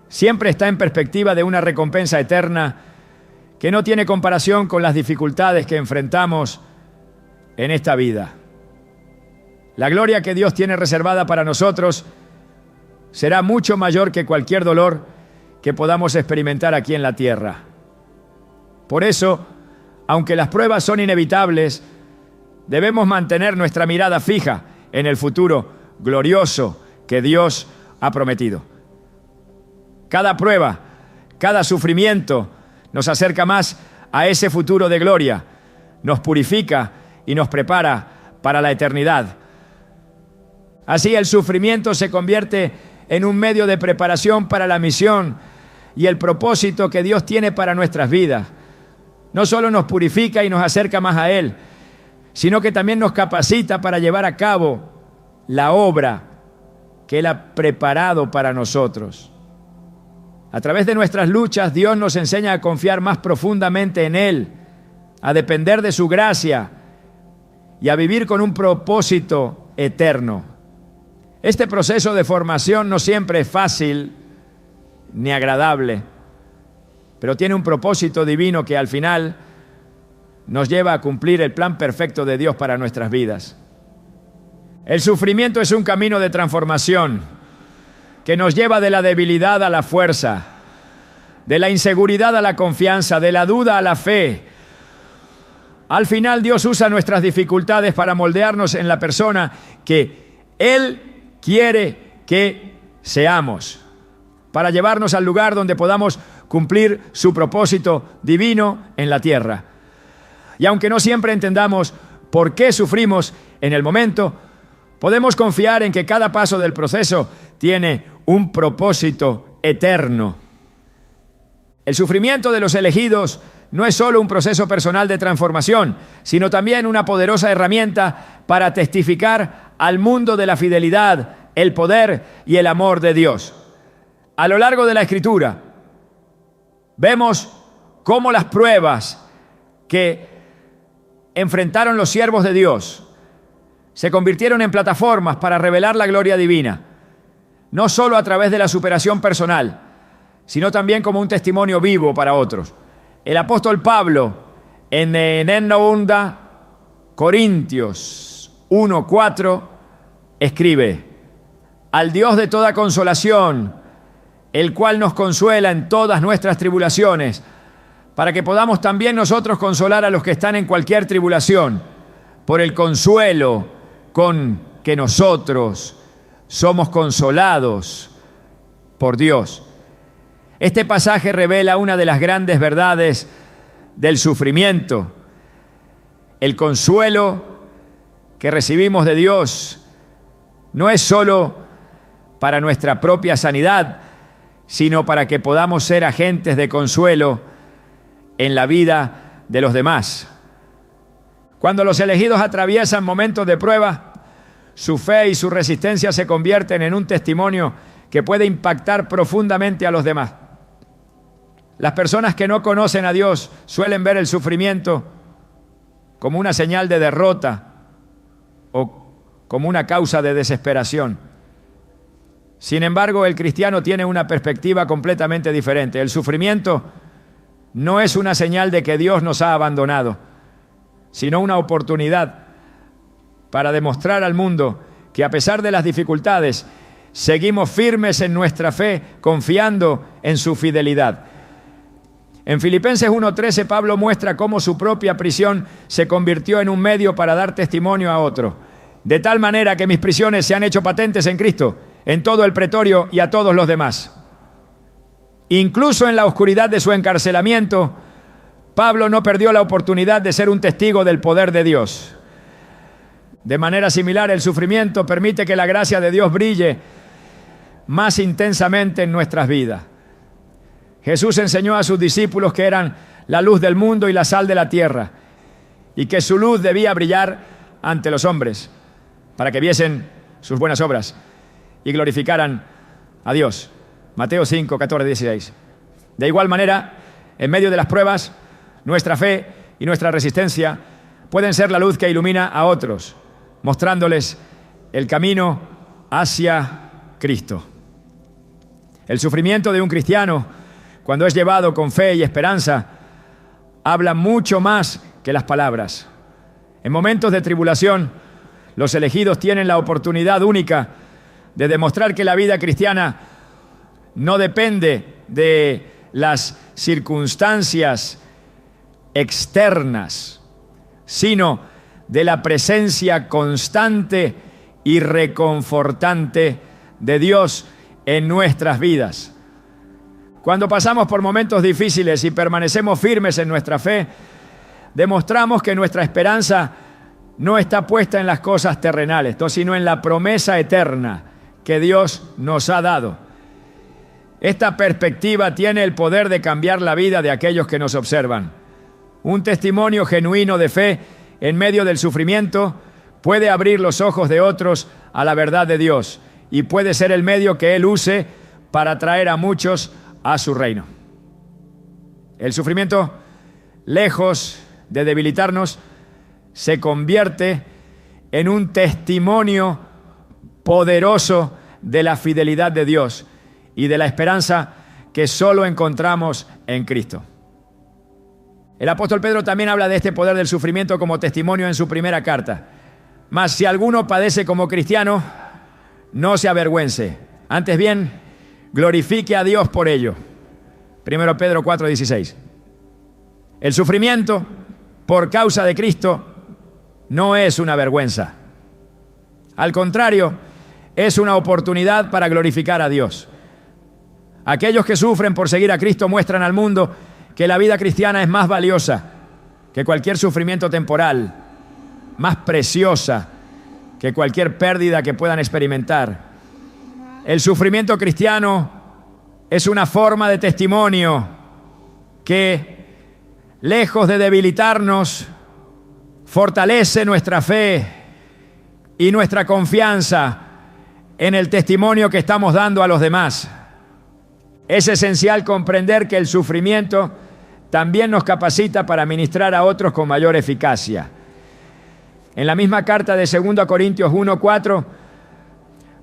siempre está en perspectiva de una recompensa eterna que no tiene comparación con las dificultades que enfrentamos en esta vida. La gloria que Dios tiene reservada para nosotros será mucho mayor que cualquier dolor que podamos experimentar aquí en la tierra. Por eso, aunque las pruebas son inevitables, debemos mantener nuestra mirada fija en el futuro glorioso que Dios ha prometido. Cada prueba, cada sufrimiento nos acerca más a ese futuro de gloria, nos purifica y nos prepara para la eternidad. Así el sufrimiento se convierte en un medio de preparación para la misión y el propósito que Dios tiene para nuestras vidas. No solo nos purifica y nos acerca más a Él, sino que también nos capacita para llevar a cabo la obra que Él ha preparado para nosotros. A través de nuestras luchas, Dios nos enseña a confiar más profundamente en Él, a depender de su gracia y a vivir con un propósito eterno. Este proceso de formación no siempre es fácil ni agradable, pero tiene un propósito divino que al final nos lleva a cumplir el plan perfecto de Dios para nuestras vidas. El sufrimiento es un camino de transformación que nos lleva de la debilidad a la fuerza, de la inseguridad a la confianza, de la duda a la fe. Al final Dios usa nuestras dificultades para moldearnos en la persona que Él quiere que seamos, para llevarnos al lugar donde podamos cumplir su propósito divino en la tierra. Y aunque no siempre entendamos por qué sufrimos en el momento, podemos confiar en que cada paso del proceso tiene un propósito eterno. El sufrimiento de los elegidos no es solo un proceso personal de transformación, sino también una poderosa herramienta para testificar al mundo de la fidelidad, el poder y el amor de Dios. A lo largo de la Escritura, vemos cómo las pruebas que enfrentaron los siervos de Dios se convirtieron en plataformas para revelar la gloria divina, no solo a través de la superación personal, sino también como un testimonio vivo para otros. El apóstol Pablo, en 2 Corintios 1:4, escribe: al Dios de toda consolación, el cual nos consuela en todas nuestras tribulaciones, para que podamos también nosotros consolar a los que están en cualquier tribulación, por el consuelo con que nosotros somos consolados por Dios. Este pasaje revela una de las grandes verdades del sufrimiento. El consuelo que recibimos de Dios no es solo para nuestra propia sanidad, sino para que podamos ser agentes de consuelo en la vida de los demás. Cuando los elegidos atraviesan momentos de prueba, su fe y su resistencia se convierten en un testimonio que puede impactar profundamente a los demás. Las personas que no conocen a Dios suelen ver el sufrimiento como una señal de derrota o como una causa de desesperación. Sin embargo, el cristiano tiene una perspectiva completamente diferente. El sufrimiento no es una señal de que Dios nos ha abandonado, sino una oportunidad para demostrar al mundo que a pesar de las dificultades, seguimos firmes en nuestra fe, confiando en su fidelidad. En Filipenses 1:13, Pablo muestra cómo su propia prisión se convirtió en un medio para dar testimonio a otro. De tal manera que mis prisiones se han hecho patentes en Cristo, en todo el pretorio y a todos los demás. Incluso en la oscuridad de su encarcelamiento, Pablo no perdió la oportunidad de ser un testigo del poder de Dios. De manera similar, el sufrimiento permite que la gracia de Dios brille más intensamente en nuestras vidas. Jesús enseñó a sus discípulos que eran la luz del mundo y la sal de la tierra, y que su luz debía brillar ante los hombres, para que viesen sus buenas obras y glorificaran a Dios. Mateo 5, 14, 16. De igual manera, en medio de las pruebas, nuestra fe y nuestra resistencia pueden ser la luz que ilumina a otros, mostrándoles el camino hacia Cristo. El sufrimiento de un cristiano, cuando es llevado con fe y esperanza, habla mucho más que las palabras. En momentos de tribulación, los elegidos tienen la oportunidad única de demostrar que la vida cristiana no depende de las circunstancias externas, sino de la presencia constante y reconfortante de Dios en nuestras vidas. Cuando pasamos por momentos difíciles y permanecemos firmes en nuestra fe, demostramos que nuestra esperanza no está puesta en las cosas terrenales, sino en la promesa eterna que Dios nos ha dado. Esta perspectiva tiene el poder de cambiar la vida de aquellos que nos observan. Un testimonio genuino de fe en medio del sufrimiento puede abrir los ojos de otros a la verdad de Dios y puede ser el medio que Él use para traer a muchos a su reino. El sufrimiento, lejos de debilitarnos, se convierte en un testimonio poderoso de la fidelidad de Dios y de la esperanza que solo encontramos en Cristo. El apóstol Pedro también habla de este poder del sufrimiento como testimonio en su primera carta. Mas si alguno padece como cristiano, no se avergüence. Antes bien, glorifique a Dios por ello. 1 Pedro 4:16. El sufrimiento por causa de Cristo no es una vergüenza. Al contrario, es una oportunidad para glorificar a Dios. Aquellos que sufren por seguir a Cristo muestran al mundo que la vida cristiana es más valiosa que cualquier sufrimiento temporal, más preciosa que cualquier pérdida que puedan experimentar. El sufrimiento cristiano es una forma de testimonio que, lejos de debilitarnos, fortalece nuestra fe y nuestra confianza en el testimonio que estamos dando a los demás. Es esencial comprender que el sufrimiento también nos capacita para ministrar a otros con mayor eficacia. En la misma carta de 2 Corintios 1:4,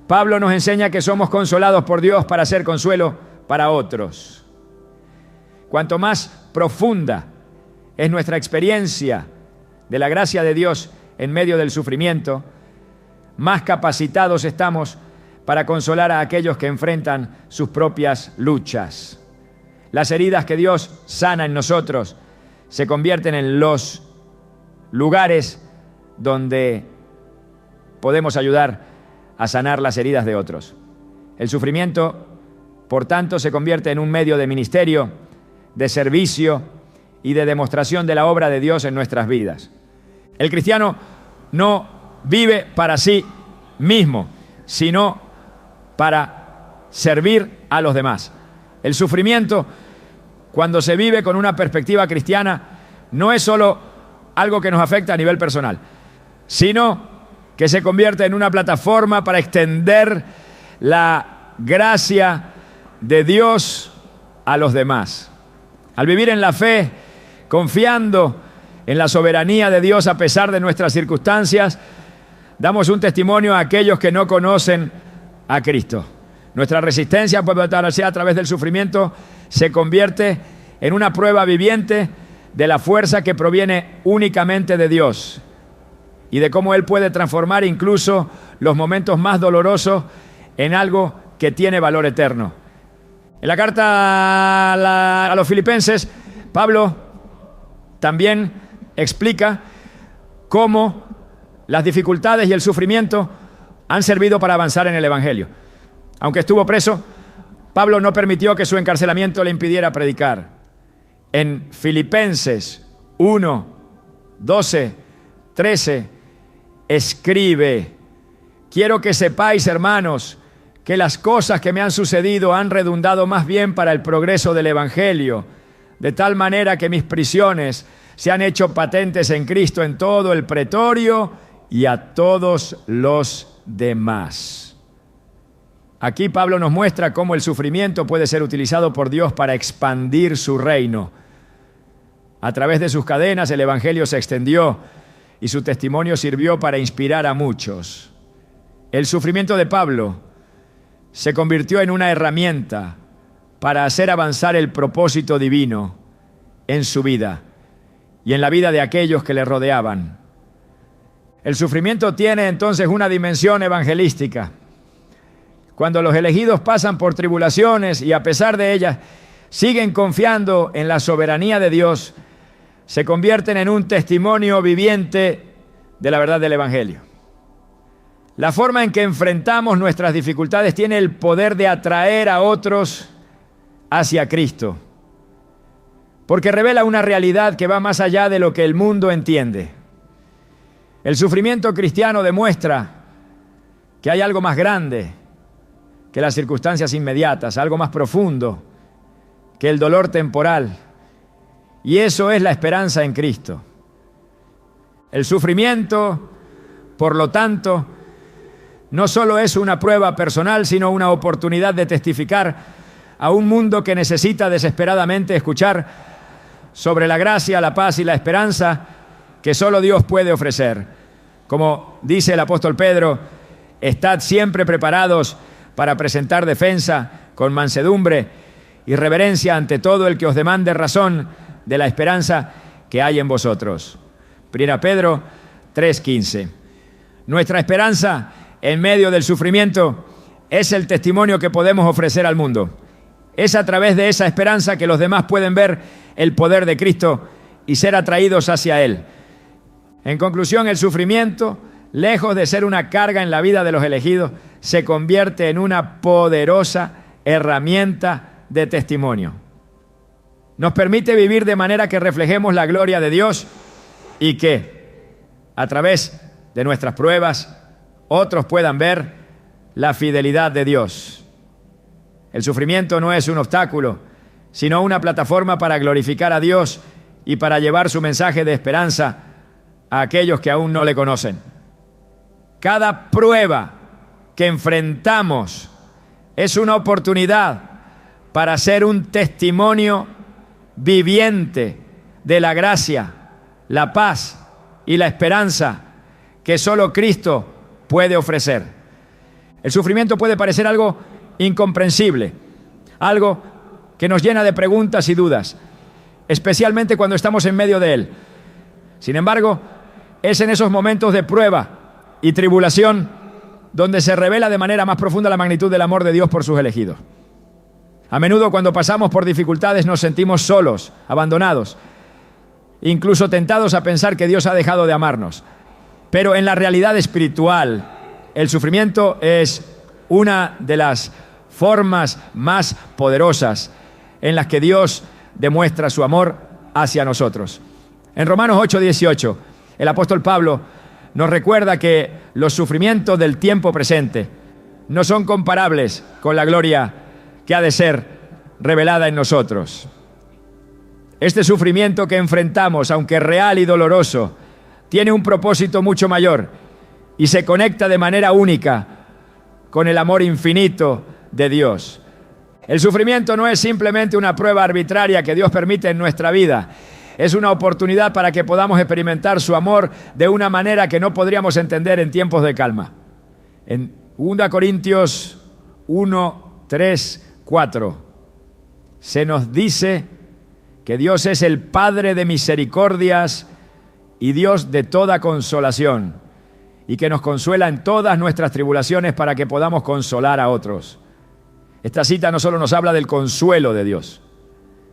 Pablo nos enseña que somos consolados por Dios para ser consuelo para otros. Cuanto más profunda es nuestra experiencia de la gracia de Dios en medio del sufrimiento, más capacitados estamos para consolar a aquellos que enfrentan sus propias luchas. Las heridas que Dios sana en nosotros se convierten en los lugares donde podemos ayudar a sanar las heridas de otros. El sufrimiento, por tanto, se convierte en un medio de ministerio, de servicio y de demostración de la obra de Dios en nuestras vidas. El cristiano no vive para sí mismo, sino para servir a los demás. El sufrimiento, cuando se vive con una perspectiva cristiana, no es solo algo que nos afecta a nivel personal, sino que se convierte en una plataforma para extender la gracia de Dios a los demás. Al vivir en la fe, confiando en la soberanía de Dios a pesar de nuestras circunstancias, damos un testimonio a aquellos que no conocen a Cristo. Nuestra resistencia a través del sufrimiento se convierte en una prueba viviente de la fuerza que proviene únicamente de Dios. y de cómo Él puede transformar incluso los momentos más dolorosos en algo que tiene valor eterno. En la carta a los Filipenses, Pablo también explica cómo las dificultades y el sufrimiento han servido para avanzar en el Evangelio. Aunque estuvo preso, Pablo no permitió que su encarcelamiento le impidiera predicar. En Filipenses 1, 12, 13, escribe: quiero que sepáis, hermanos, que las cosas que me han sucedido han redundado más bien para el progreso del Evangelio, de tal manera que mis prisiones se han hecho patentes en Cristo en todo el pretorio y a todos los demás. Aquí Pablo nos muestra cómo el sufrimiento puede ser utilizado por Dios para expandir su reino. A través de sus cadenas el Evangelio se extendió y su testimonio sirvió para inspirar a muchos. El sufrimiento de Pablo se convirtió en una herramienta para hacer avanzar el propósito divino en su vida y en la vida de aquellos que le rodeaban. El sufrimiento tiene entonces una dimensión evangelística. Cuando los elegidos pasan por tribulaciones y a pesar de ellas siguen confiando en la soberanía de Dios, se convierten en un testimonio viviente de la verdad del Evangelio. La forma en que enfrentamos nuestras dificultades tiene el poder de atraer a otros hacia Cristo, porque revela una realidad que va más allá de lo que el mundo entiende. El sufrimiento cristiano demuestra que hay algo más grande que las circunstancias inmediatas, algo más profundo que el dolor temporal. Y eso es la esperanza en Cristo. El sufrimiento, por lo tanto, no solo es una prueba personal, sino una oportunidad de testificar a un mundo que necesita desesperadamente escuchar sobre la gracia, la paz y la esperanza que solo Dios puede ofrecer. Como dice el apóstol Pedro, estad siempre preparados para presentar defensa con mansedumbre y reverencia ante todo el que os demande razón de la esperanza que hay en vosotros. 1 Pedro 3:15. Nuestra esperanza en medio del sufrimiento es el testimonio que podemos ofrecer al mundo. Es a través de esa esperanza que los demás pueden ver el poder de Cristo y ser atraídos hacia Él. En conclusión, el sufrimiento, lejos de ser una carga en la vida de los elegidos, se convierte en una poderosa herramienta de testimonio. Nos permite vivir de manera que reflejemos la gloria de Dios y que, a través de nuestras pruebas, otros puedan ver la fidelidad de Dios. El sufrimiento no es un obstáculo, sino una plataforma para glorificar a Dios y para llevar su mensaje de esperanza a aquellos que aún no le conocen. Cada prueba que enfrentamos es una oportunidad para ser un testimonio viviente de la gracia, la paz y la esperanza que solo Cristo puede ofrecer. El sufrimiento puede parecer algo incomprensible, algo que nos llena de preguntas y dudas, especialmente cuando estamos en medio de él. Sin embargo, es en esos momentos de prueba y tribulación donde se revela de manera más profunda la magnitud del amor de Dios por sus elegidos. A menudo cuando pasamos por dificultades nos sentimos solos, abandonados, incluso tentados a pensar que Dios ha dejado de amarnos. Pero en la realidad espiritual, el sufrimiento es una de las formas más poderosas en las que Dios demuestra su amor hacia nosotros. En Romanos 8:18, el apóstol Pablo nos recuerda que los sufrimientos del tiempo presente no son comparables con la gloria que ha de ser revelada en nosotros. Este sufrimiento que enfrentamos, aunque real y doloroso, tiene un propósito mucho mayor y se conecta de manera única con el amor infinito de Dios. El sufrimiento no es simplemente una prueba arbitraria que Dios permite en nuestra vida. Es una oportunidad para que podamos experimentar su amor de una manera que no podríamos entender en tiempos de calma. En 2 Corintios 1, 3, 4 se nos dice que Dios es el Padre de misericordias y Dios de toda consolación, y que nos consuela en todas nuestras tribulaciones para que podamos consolar a otros. Esta cita no solo nos habla del consuelo de Dios,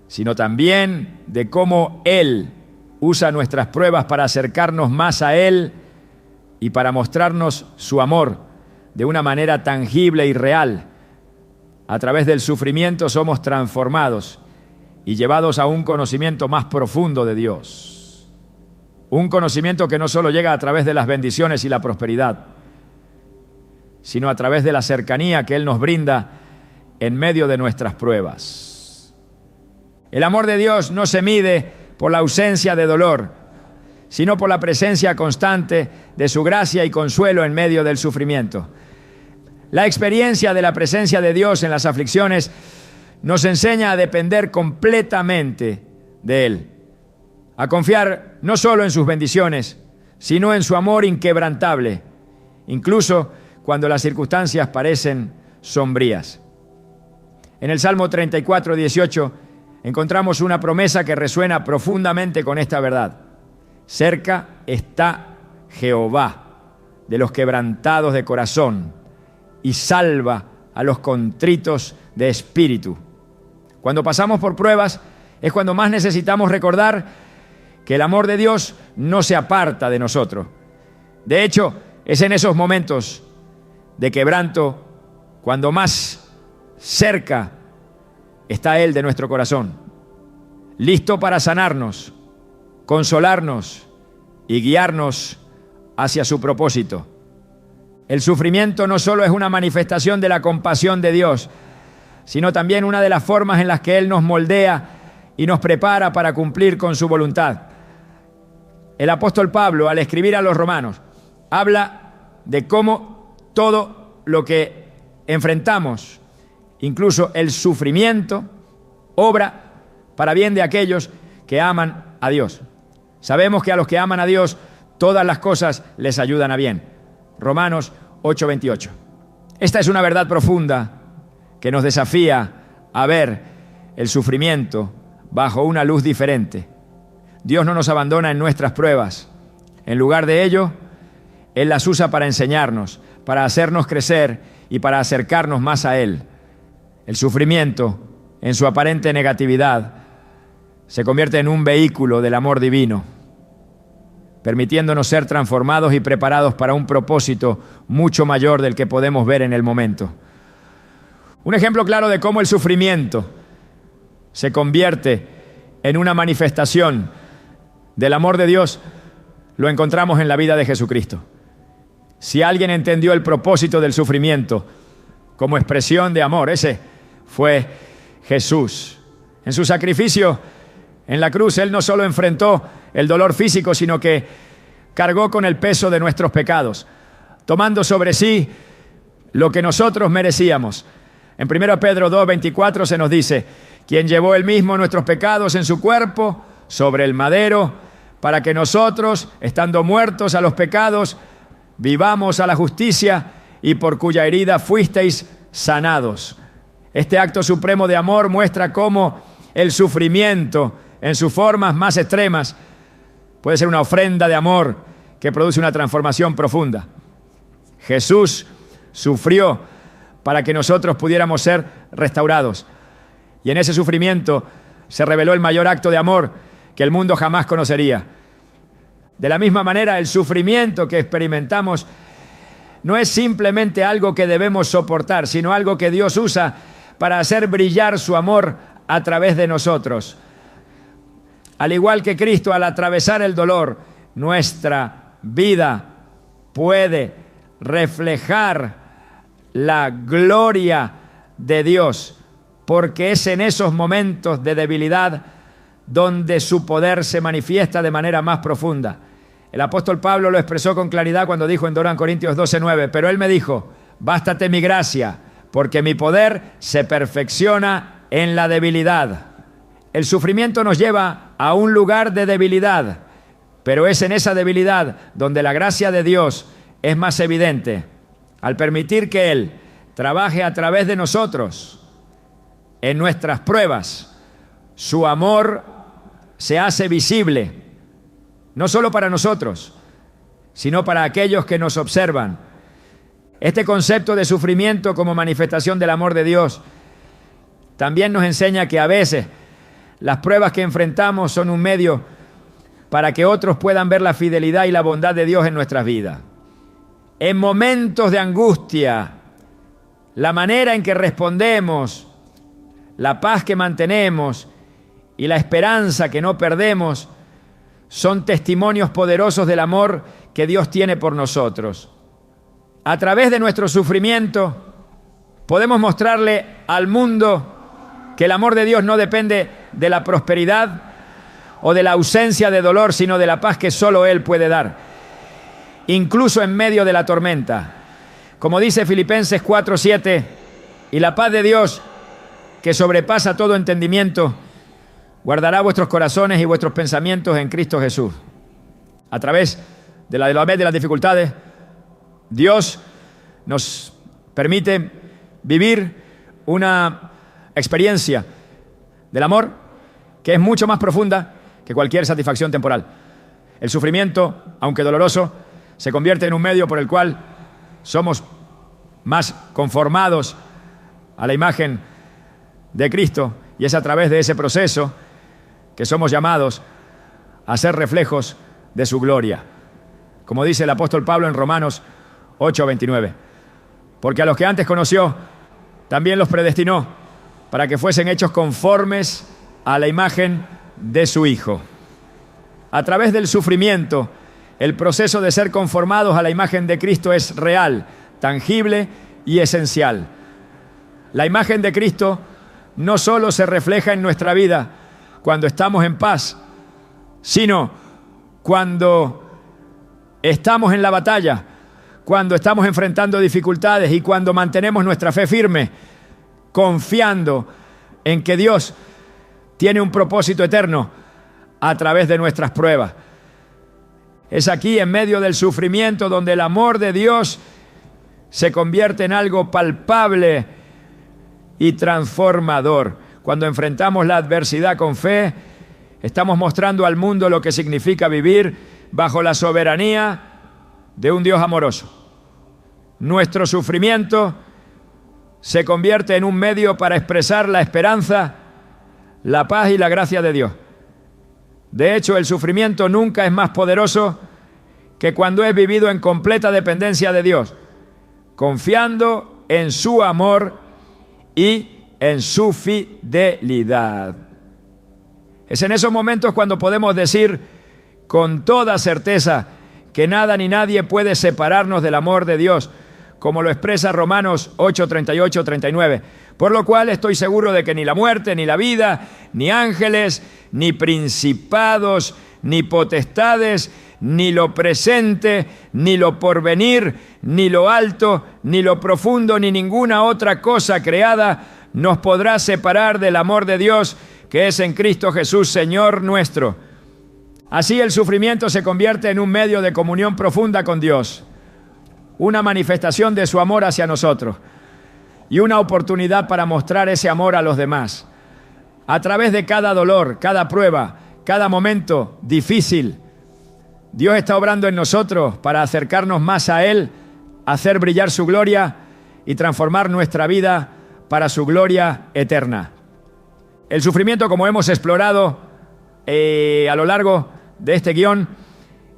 sino también de cómo Él usa nuestras pruebas para acercarnos más a Él y para mostrarnos su amor de una manera tangible y real. A través del sufrimiento somos transformados y llevados a un conocimiento más profundo de Dios. Un conocimiento que no solo llega a través de las bendiciones y la prosperidad, sino a través de la cercanía que Él nos brinda en medio de nuestras pruebas. El amor de Dios no se mide por la ausencia de dolor, sino por la presencia constante de su gracia y consuelo en medio del sufrimiento. La experiencia de la presencia de Dios en las aflicciones nos enseña a depender completamente de Él, a confiar no solo en sus bendiciones, sino en su amor inquebrantable, incluso cuando las circunstancias parecen sombrías. En el Salmo 34, 18, encontramos una promesa que resuena profundamente con esta verdad. Cerca está Jehová de los quebrantados de corazón y salva a los contritos de espíritu. Cuando pasamos por pruebas es cuando más necesitamos recordar que el amor de Dios no se aparta de nosotros. De hecho, es en esos momentos de quebranto cuando más cerca está Él de nuestro corazón, listo para sanarnos, consolarnos y guiarnos hacia su propósito. El sufrimiento no solo es una manifestación de la compasión de Dios, sino también una de las formas en las que Él nos moldea y nos prepara para cumplir con su voluntad. El apóstol Pablo, al escribir a los romanos, habla de cómo todo lo que enfrentamos, incluso el sufrimiento, obra para bien de aquellos que aman a Dios. Sabemos que a los que aman a Dios, todas las cosas les ayudan a bien. Romanos 8:28. Esta es una verdad profunda que nos desafía a ver el sufrimiento bajo una luz diferente. Dios no nos abandona en nuestras pruebas. En lugar de ello, Él las usa para enseñarnos, para hacernos crecer y para acercarnos más a Él. El sufrimiento, en su aparente negatividad, se convierte en un vehículo del amor divino, permitiéndonos ser transformados y preparados para un propósito mucho mayor del que podemos ver en el momento. Un ejemplo claro de cómo el sufrimiento se convierte en una manifestación del amor de Dios lo encontramos en la vida de Jesucristo. Si alguien entendió el propósito del sufrimiento como expresión de amor, ese fue Jesús. En su sacrificio en la cruz, Él no solo enfrentó el dolor físico, sino que cargó con el peso de nuestros pecados, tomando sobre sí lo que nosotros merecíamos. En 1 Pedro 2:24 se nos dice: quien llevó Él mismo nuestros pecados en su cuerpo sobre el madero, para que nosotros, estando muertos a los pecados, vivamos a la justicia, y por cuya herida fuisteis sanados. Este acto supremo de amor muestra cómo el sufrimiento, en sus formas más extremas, puede ser una ofrenda de amor que produce una transformación profunda. Jesús sufrió para que nosotros pudiéramos ser restaurados. Y en ese sufrimiento se reveló el mayor acto de amor que el mundo jamás conocería. De la misma manera, el sufrimiento que experimentamos no es simplemente algo que debemos soportar, sino algo que Dios usa para hacer brillar su amor a través de nosotros. Al igual que Cristo, al atravesar el dolor, nuestra vida puede reflejar la gloria de Dios, porque es en esos momentos de debilidad donde su poder se manifiesta de manera más profunda. El apóstol Pablo lo expresó con claridad cuando dijo en 2 Corintios 12:9, pero él me dijo: bástate mi gracia, porque mi poder se perfecciona en la debilidad. El sufrimiento nos lleva a un lugar de debilidad, pero es en esa debilidad donde la gracia de Dios es más evidente. Al permitir que Él trabaje a través de nosotros en nuestras pruebas, su amor se hace visible no solo para nosotros, sino para aquellos que nos observan. Este concepto de sufrimiento como manifestación del amor de Dios también nos enseña que a veces las pruebas que enfrentamos son un medio para que otros puedan ver la fidelidad y la bondad de Dios en nuestras vidas. En momentos de angustia, la manera en que respondemos, la paz que mantenemos y la esperanza que no perdemos son testimonios poderosos del amor que Dios tiene por nosotros. A través de nuestro sufrimiento podemos mostrarle al mundo que el amor de Dios no depende de la prosperidad o de la ausencia de dolor, sino de la paz que solo Él puede dar, incluso en medio de la tormenta. Como dice Filipenses 4:7, y la paz de Dios, que sobrepasa todo entendimiento, guardará vuestros corazones y vuestros pensamientos en Cristo Jesús. A través de las dificultades, Dios nos permite vivir una experiencia del amor que es mucho más profunda que cualquier satisfacción temporal. El sufrimiento, aunque doloroso, se convierte en un medio por el cual somos más conformados a la imagen de Cristo, y es a través de ese proceso que somos llamados a ser reflejos de su gloria. Como dice el apóstol Pablo en Romanos 8:29, porque a los que antes conoció, también los predestinó para que fuesen hechos conformes a la imagen de su Hijo. A través del sufrimiento, el proceso de ser conformados a la imagen de Cristo es real, tangible y esencial. La imagen de Cristo no solo se refleja en nuestra vida cuando estamos en paz, sino cuando estamos en la batalla, cuando estamos enfrentando dificultades y cuando mantenemos nuestra fe firme, confiando en que Dios tiene un propósito eterno a través de nuestras pruebas. Es aquí, en medio del sufrimiento, donde el amor de Dios se convierte en algo palpable y transformador. Cuando enfrentamos la adversidad con fe, estamos mostrando al mundo lo que significa vivir bajo la soberanía de un Dios amoroso. Nuestro sufrimiento se convierte en un medio para expresar la esperanza, la paz y la gracia de Dios. De hecho, el sufrimiento nunca es más poderoso que cuando es vivido en completa dependencia de Dios, confiando en su amor y en su fidelidad. Es en esos momentos cuando podemos decir con toda certeza que nada ni nadie puede separarnos del amor de Dios, como lo expresa Romanos 8:38-39. Por lo cual estoy seguro de que ni la muerte, ni la vida, ni ángeles, ni principados, ni potestades, ni lo presente, ni lo porvenir, ni lo alto, ni lo profundo, ni ninguna otra cosa creada nos podrá separar del amor de Dios que es en Cristo Jesús, Señor nuestro. Así el sufrimiento se convierte en un medio de comunión profunda con Dios, una manifestación de su amor hacia nosotros y una oportunidad para mostrar ese amor a los demás. A través de cada dolor, cada prueba, cada momento difícil, Dios está obrando en nosotros para acercarnos más a Él, hacer brillar su gloria y transformar nuestra vida para su gloria eterna. El sufrimiento, como hemos explorado a lo largo de este guión,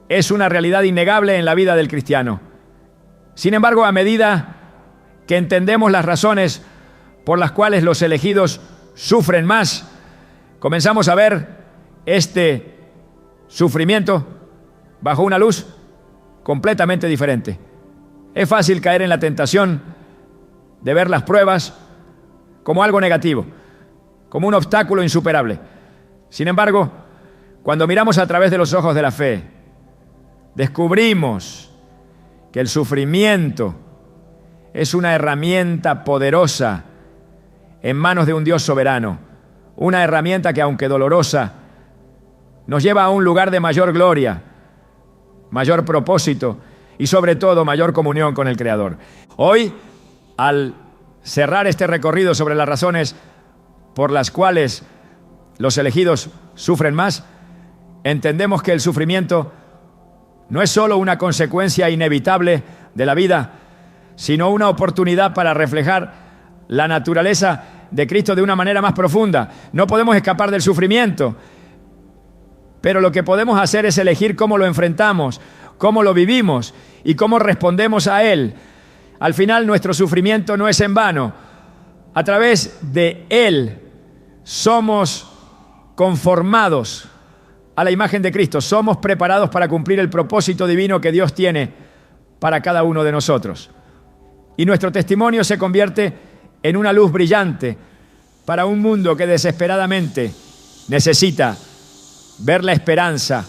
es una realidad innegable en la vida del cristiano. Sin embargo, a medida que entendemos las razones por las cuales los elegidos sufren más, comenzamos a ver este sufrimiento bajo una luz completamente diferente. Es fácil caer en la tentación de ver las pruebas como algo negativo, como un obstáculo insuperable. Sin embargo, cuando miramos a través de los ojos de la fe, descubrimos que el sufrimiento es una herramienta poderosa en manos de un Dios soberano, una herramienta que, aunque dolorosa, nos lleva a un lugar de mayor gloria, mayor propósito y sobre todo mayor comunión con el Creador. Hoy, al cerrar este recorrido sobre las razones por las cuales los elegidos sufren más, entendemos que el sufrimiento no es solo una consecuencia inevitable de la vida, sino una oportunidad para reflejar la naturaleza de Cristo de una manera más profunda. No podemos escapar del sufrimiento, pero lo que podemos hacer es elegir cómo lo enfrentamos, cómo lo vivimos y cómo respondemos a él. Al final, nuestro sufrimiento no es en vano. A través de él somos conformados a la imagen de Cristo. Somos preparados para cumplir el propósito divino que Dios tiene para cada uno de nosotros. Y nuestro testimonio se convierte en una luz brillante para un mundo que desesperadamente necesita ver la esperanza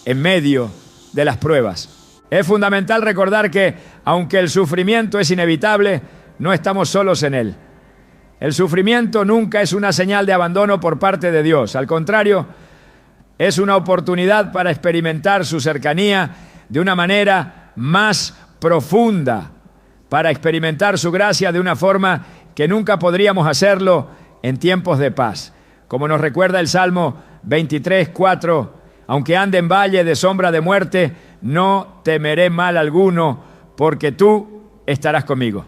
en medio de las pruebas. Es fundamental recordar que, aunque el sufrimiento es inevitable, no estamos solos en él. El sufrimiento nunca es una señal de abandono por parte de Dios. Al contrario, es una oportunidad para experimentar su cercanía de una manera más profunda, para experimentar su gracia de una forma que nunca podríamos hacerlo en tiempos de paz. Como nos recuerda el Salmo 23:4, aunque ande en valle de sombra de muerte, no temeré mal alguno, porque tú estarás conmigo.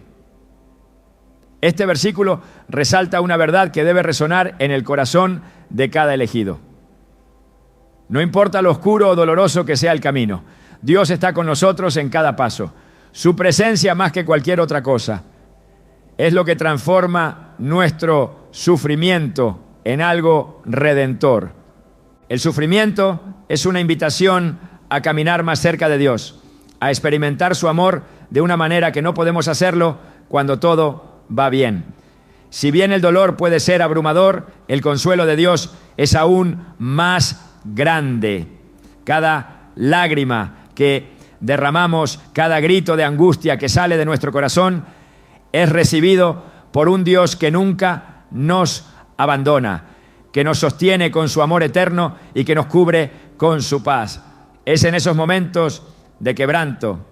Este versículo resalta una verdad que debe resonar en el corazón de cada elegido. No importa lo oscuro o doloroso que sea el camino, Dios está con nosotros en cada paso. Su presencia, más que cualquier otra cosa, es lo que transforma nuestro sufrimiento en algo redentor. El sufrimiento es una invitación a caminar más cerca de Dios, a experimentar su amor de una manera que no podemos hacerlo cuando todo va bien. Si bien el dolor puede ser abrumador, el consuelo de Dios es aún más grande. Cada lágrima que derramamos, cada grito de angustia que sale de nuestro corazón, es recibido por un Dios que nunca nos abandona, que nos sostiene con su amor eterno y que nos cubre con su paz. Es en esos momentos de quebranto,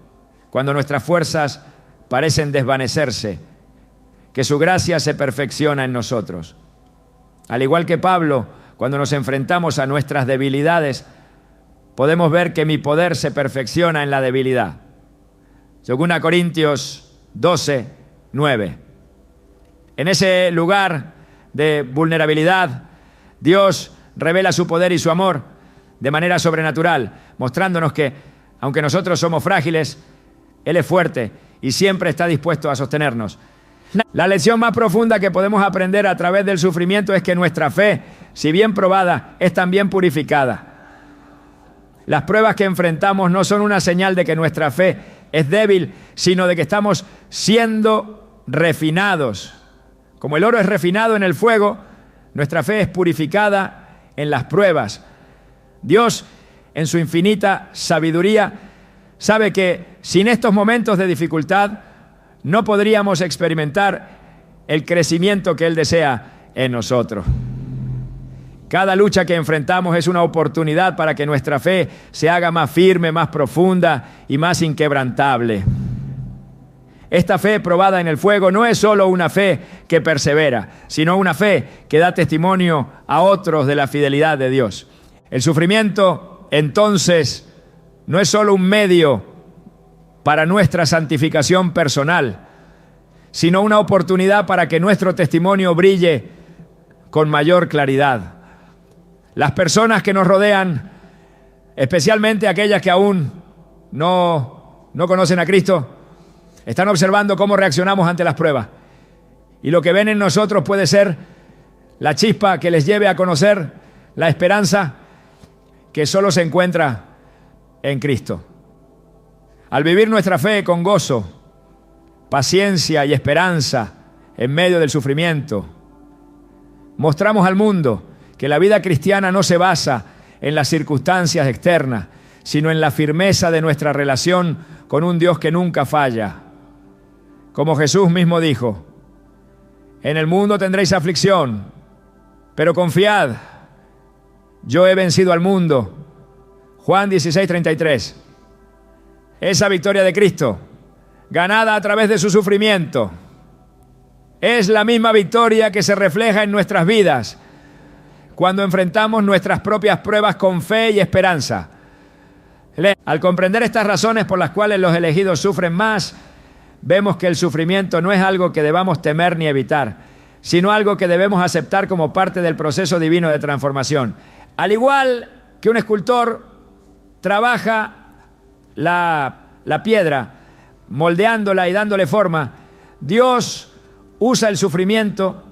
cuando nuestras fuerzas parecen desvanecerse, que su gracia se perfecciona en nosotros. Al igual que Pablo, cuando nos enfrentamos a nuestras debilidades, podemos ver que mi poder se perfecciona en la debilidad. 2 Corintios 12:9. En ese lugar de vulnerabilidad, Dios revela su poder y su amor de manera sobrenatural, mostrándonos que, aunque nosotros somos frágiles, Él es fuerte y siempre está dispuesto a sostenernos. La lección más profunda que podemos aprender a través del sufrimiento es que nuestra fe, si bien probada, es también purificada. Las pruebas que enfrentamos no son una señal de que nuestra fe es débil, sino de que estamos siendo refinados. Como el oro es refinado en el fuego, nuestra fe es purificada en las pruebas. Dios, en su infinita sabiduría, sabe que sin estos momentos de dificultad no podríamos experimentar el crecimiento que Él desea en nosotros. Cada lucha que enfrentamos es una oportunidad para que nuestra fe se haga más firme, más profunda y más inquebrantable. Esta fe probada en el fuego no es solo una fe que persevera, sino una fe que da testimonio a otros de la fidelidad de Dios. El sufrimiento, entonces, no es solo un medio para nuestra santificación personal, sino una oportunidad para que nuestro testimonio brille con mayor claridad. Las personas que nos rodean, especialmente aquellas que aún no conocen a Cristo, están observando cómo reaccionamos ante las pruebas. Y lo que ven en nosotros puede ser la chispa que les lleve a conocer la esperanza que solo se encuentra en Cristo. Al vivir nuestra fe con gozo, paciencia y esperanza en medio del sufrimiento, mostramos al mundo que la vida cristiana no se basa en las circunstancias externas, sino en la firmeza de nuestra relación con un Dios que nunca falla. Como Jesús mismo dijo, en el mundo tendréis aflicción, pero confiad, yo he vencido al mundo. Juan 16:33. Esa victoria de Cristo, ganada a través de su sufrimiento, es la misma victoria que se refleja en nuestras vidas cuando enfrentamos nuestras propias pruebas con fe y esperanza. Al comprender estas razones por las cuales los elegidos sufren más, vemos que el sufrimiento no es algo que debamos temer ni evitar, sino algo que debemos aceptar como parte del proceso divino de transformación. Al igual que un escultor trabaja la piedra, moldeándola y dándole forma, Dios usa el sufrimiento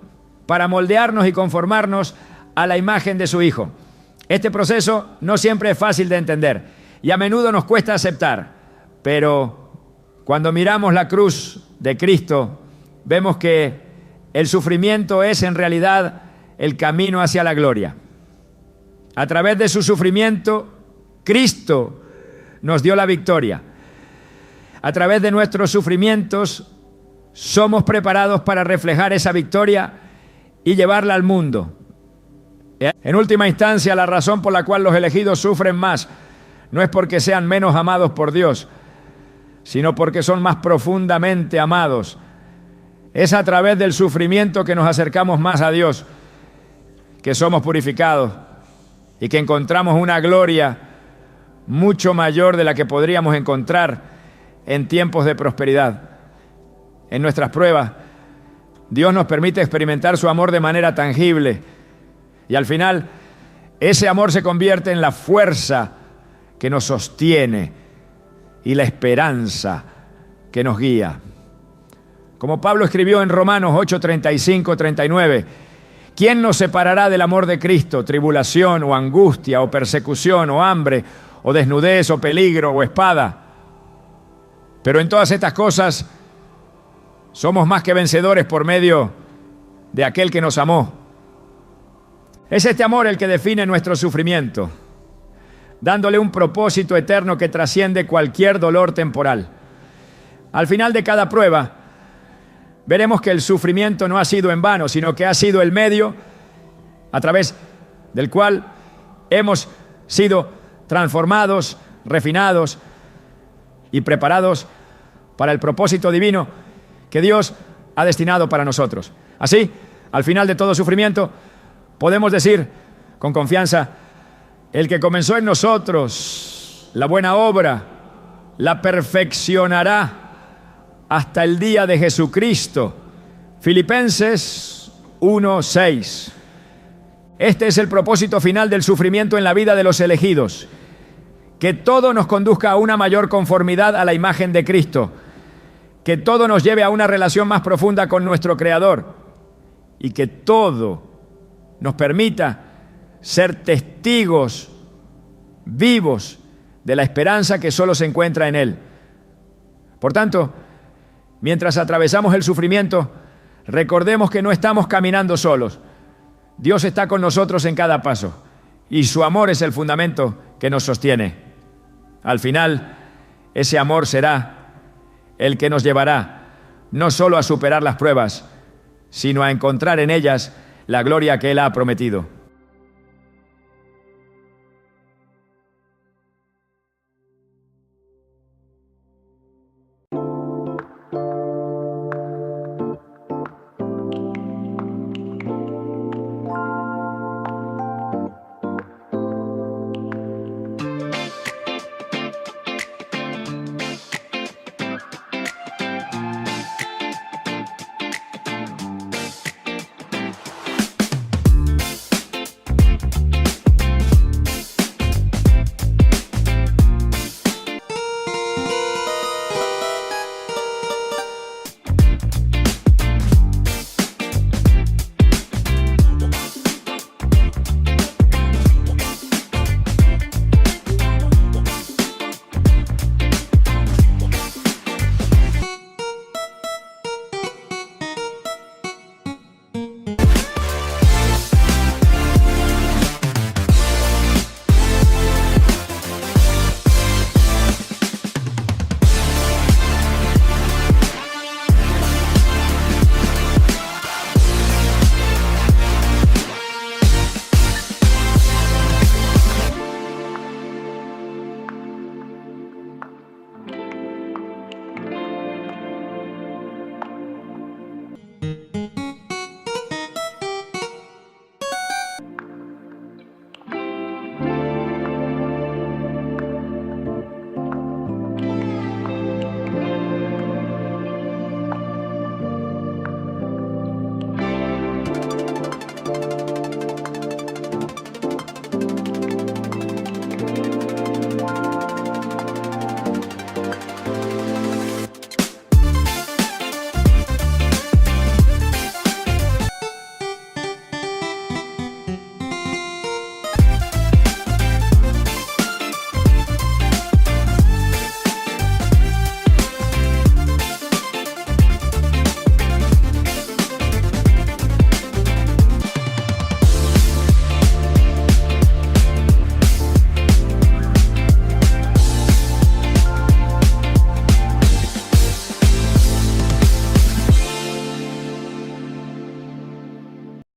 para moldearnos y conformarnos a la imagen de su Hijo. Este proceso no siempre es fácil de entender y a menudo nos cuesta aceptar, pero cuando miramos la cruz de Cristo, vemos que el sufrimiento es en realidad el camino hacia la gloria. A través de su sufrimiento, Cristo nos dio la victoria. A través de nuestros sufrimientos, somos preparados para reflejar esa victoria y llevarla al mundo. En última instancia, la razón por la cual los elegidos sufren más no es porque sean menos amados por Dios, sino porque son más profundamente amados. Es a través del sufrimiento que nos acercamos más a Dios, que somos purificados y que encontramos una gloria mucho mayor de la que podríamos encontrar en tiempos de prosperidad. En nuestras pruebas, Dios nos permite experimentar su amor de manera tangible y al final ese amor se convierte en la fuerza que nos sostiene y la esperanza que nos guía. Como Pablo escribió en Romanos 8:35-39, ¿quién nos separará del amor de Cristo? ¿Tribulación o angustia o persecución o hambre o desnudez o peligro o espada? Pero en todas estas cosas somos más que vencedores por medio de aquel que nos amó. Es este amor el que define nuestro sufrimiento, dándole un propósito eterno que trasciende cualquier dolor temporal. Al final de cada prueba, veremos que el sufrimiento no ha sido en vano, sino que ha sido el medio a través del cual hemos sido transformados, refinados y preparados para el propósito divino que Dios ha destinado para nosotros. Así, al final de todo sufrimiento, podemos decir con confianza, el que comenzó en nosotros la buena obra, la perfeccionará hasta el día de Jesucristo. Filipenses 1:6. Este es el propósito final del sufrimiento en la vida de los elegidos, que todo nos conduzca a una mayor conformidad a la imagen de Cristo, que todo nos lleve a una relación más profunda con nuestro Creador y que todo nos permita ser testigos vivos de la esperanza que solo se encuentra en Él. Por tanto, mientras atravesamos el sufrimiento, recordemos que no estamos caminando solos. Dios está con nosotros en cada paso y su amor es el fundamento que nos sostiene. Al final, ese amor será el que nos llevará no solo a superar las pruebas, sino a encontrar en ellas la gloria que Él ha prometido.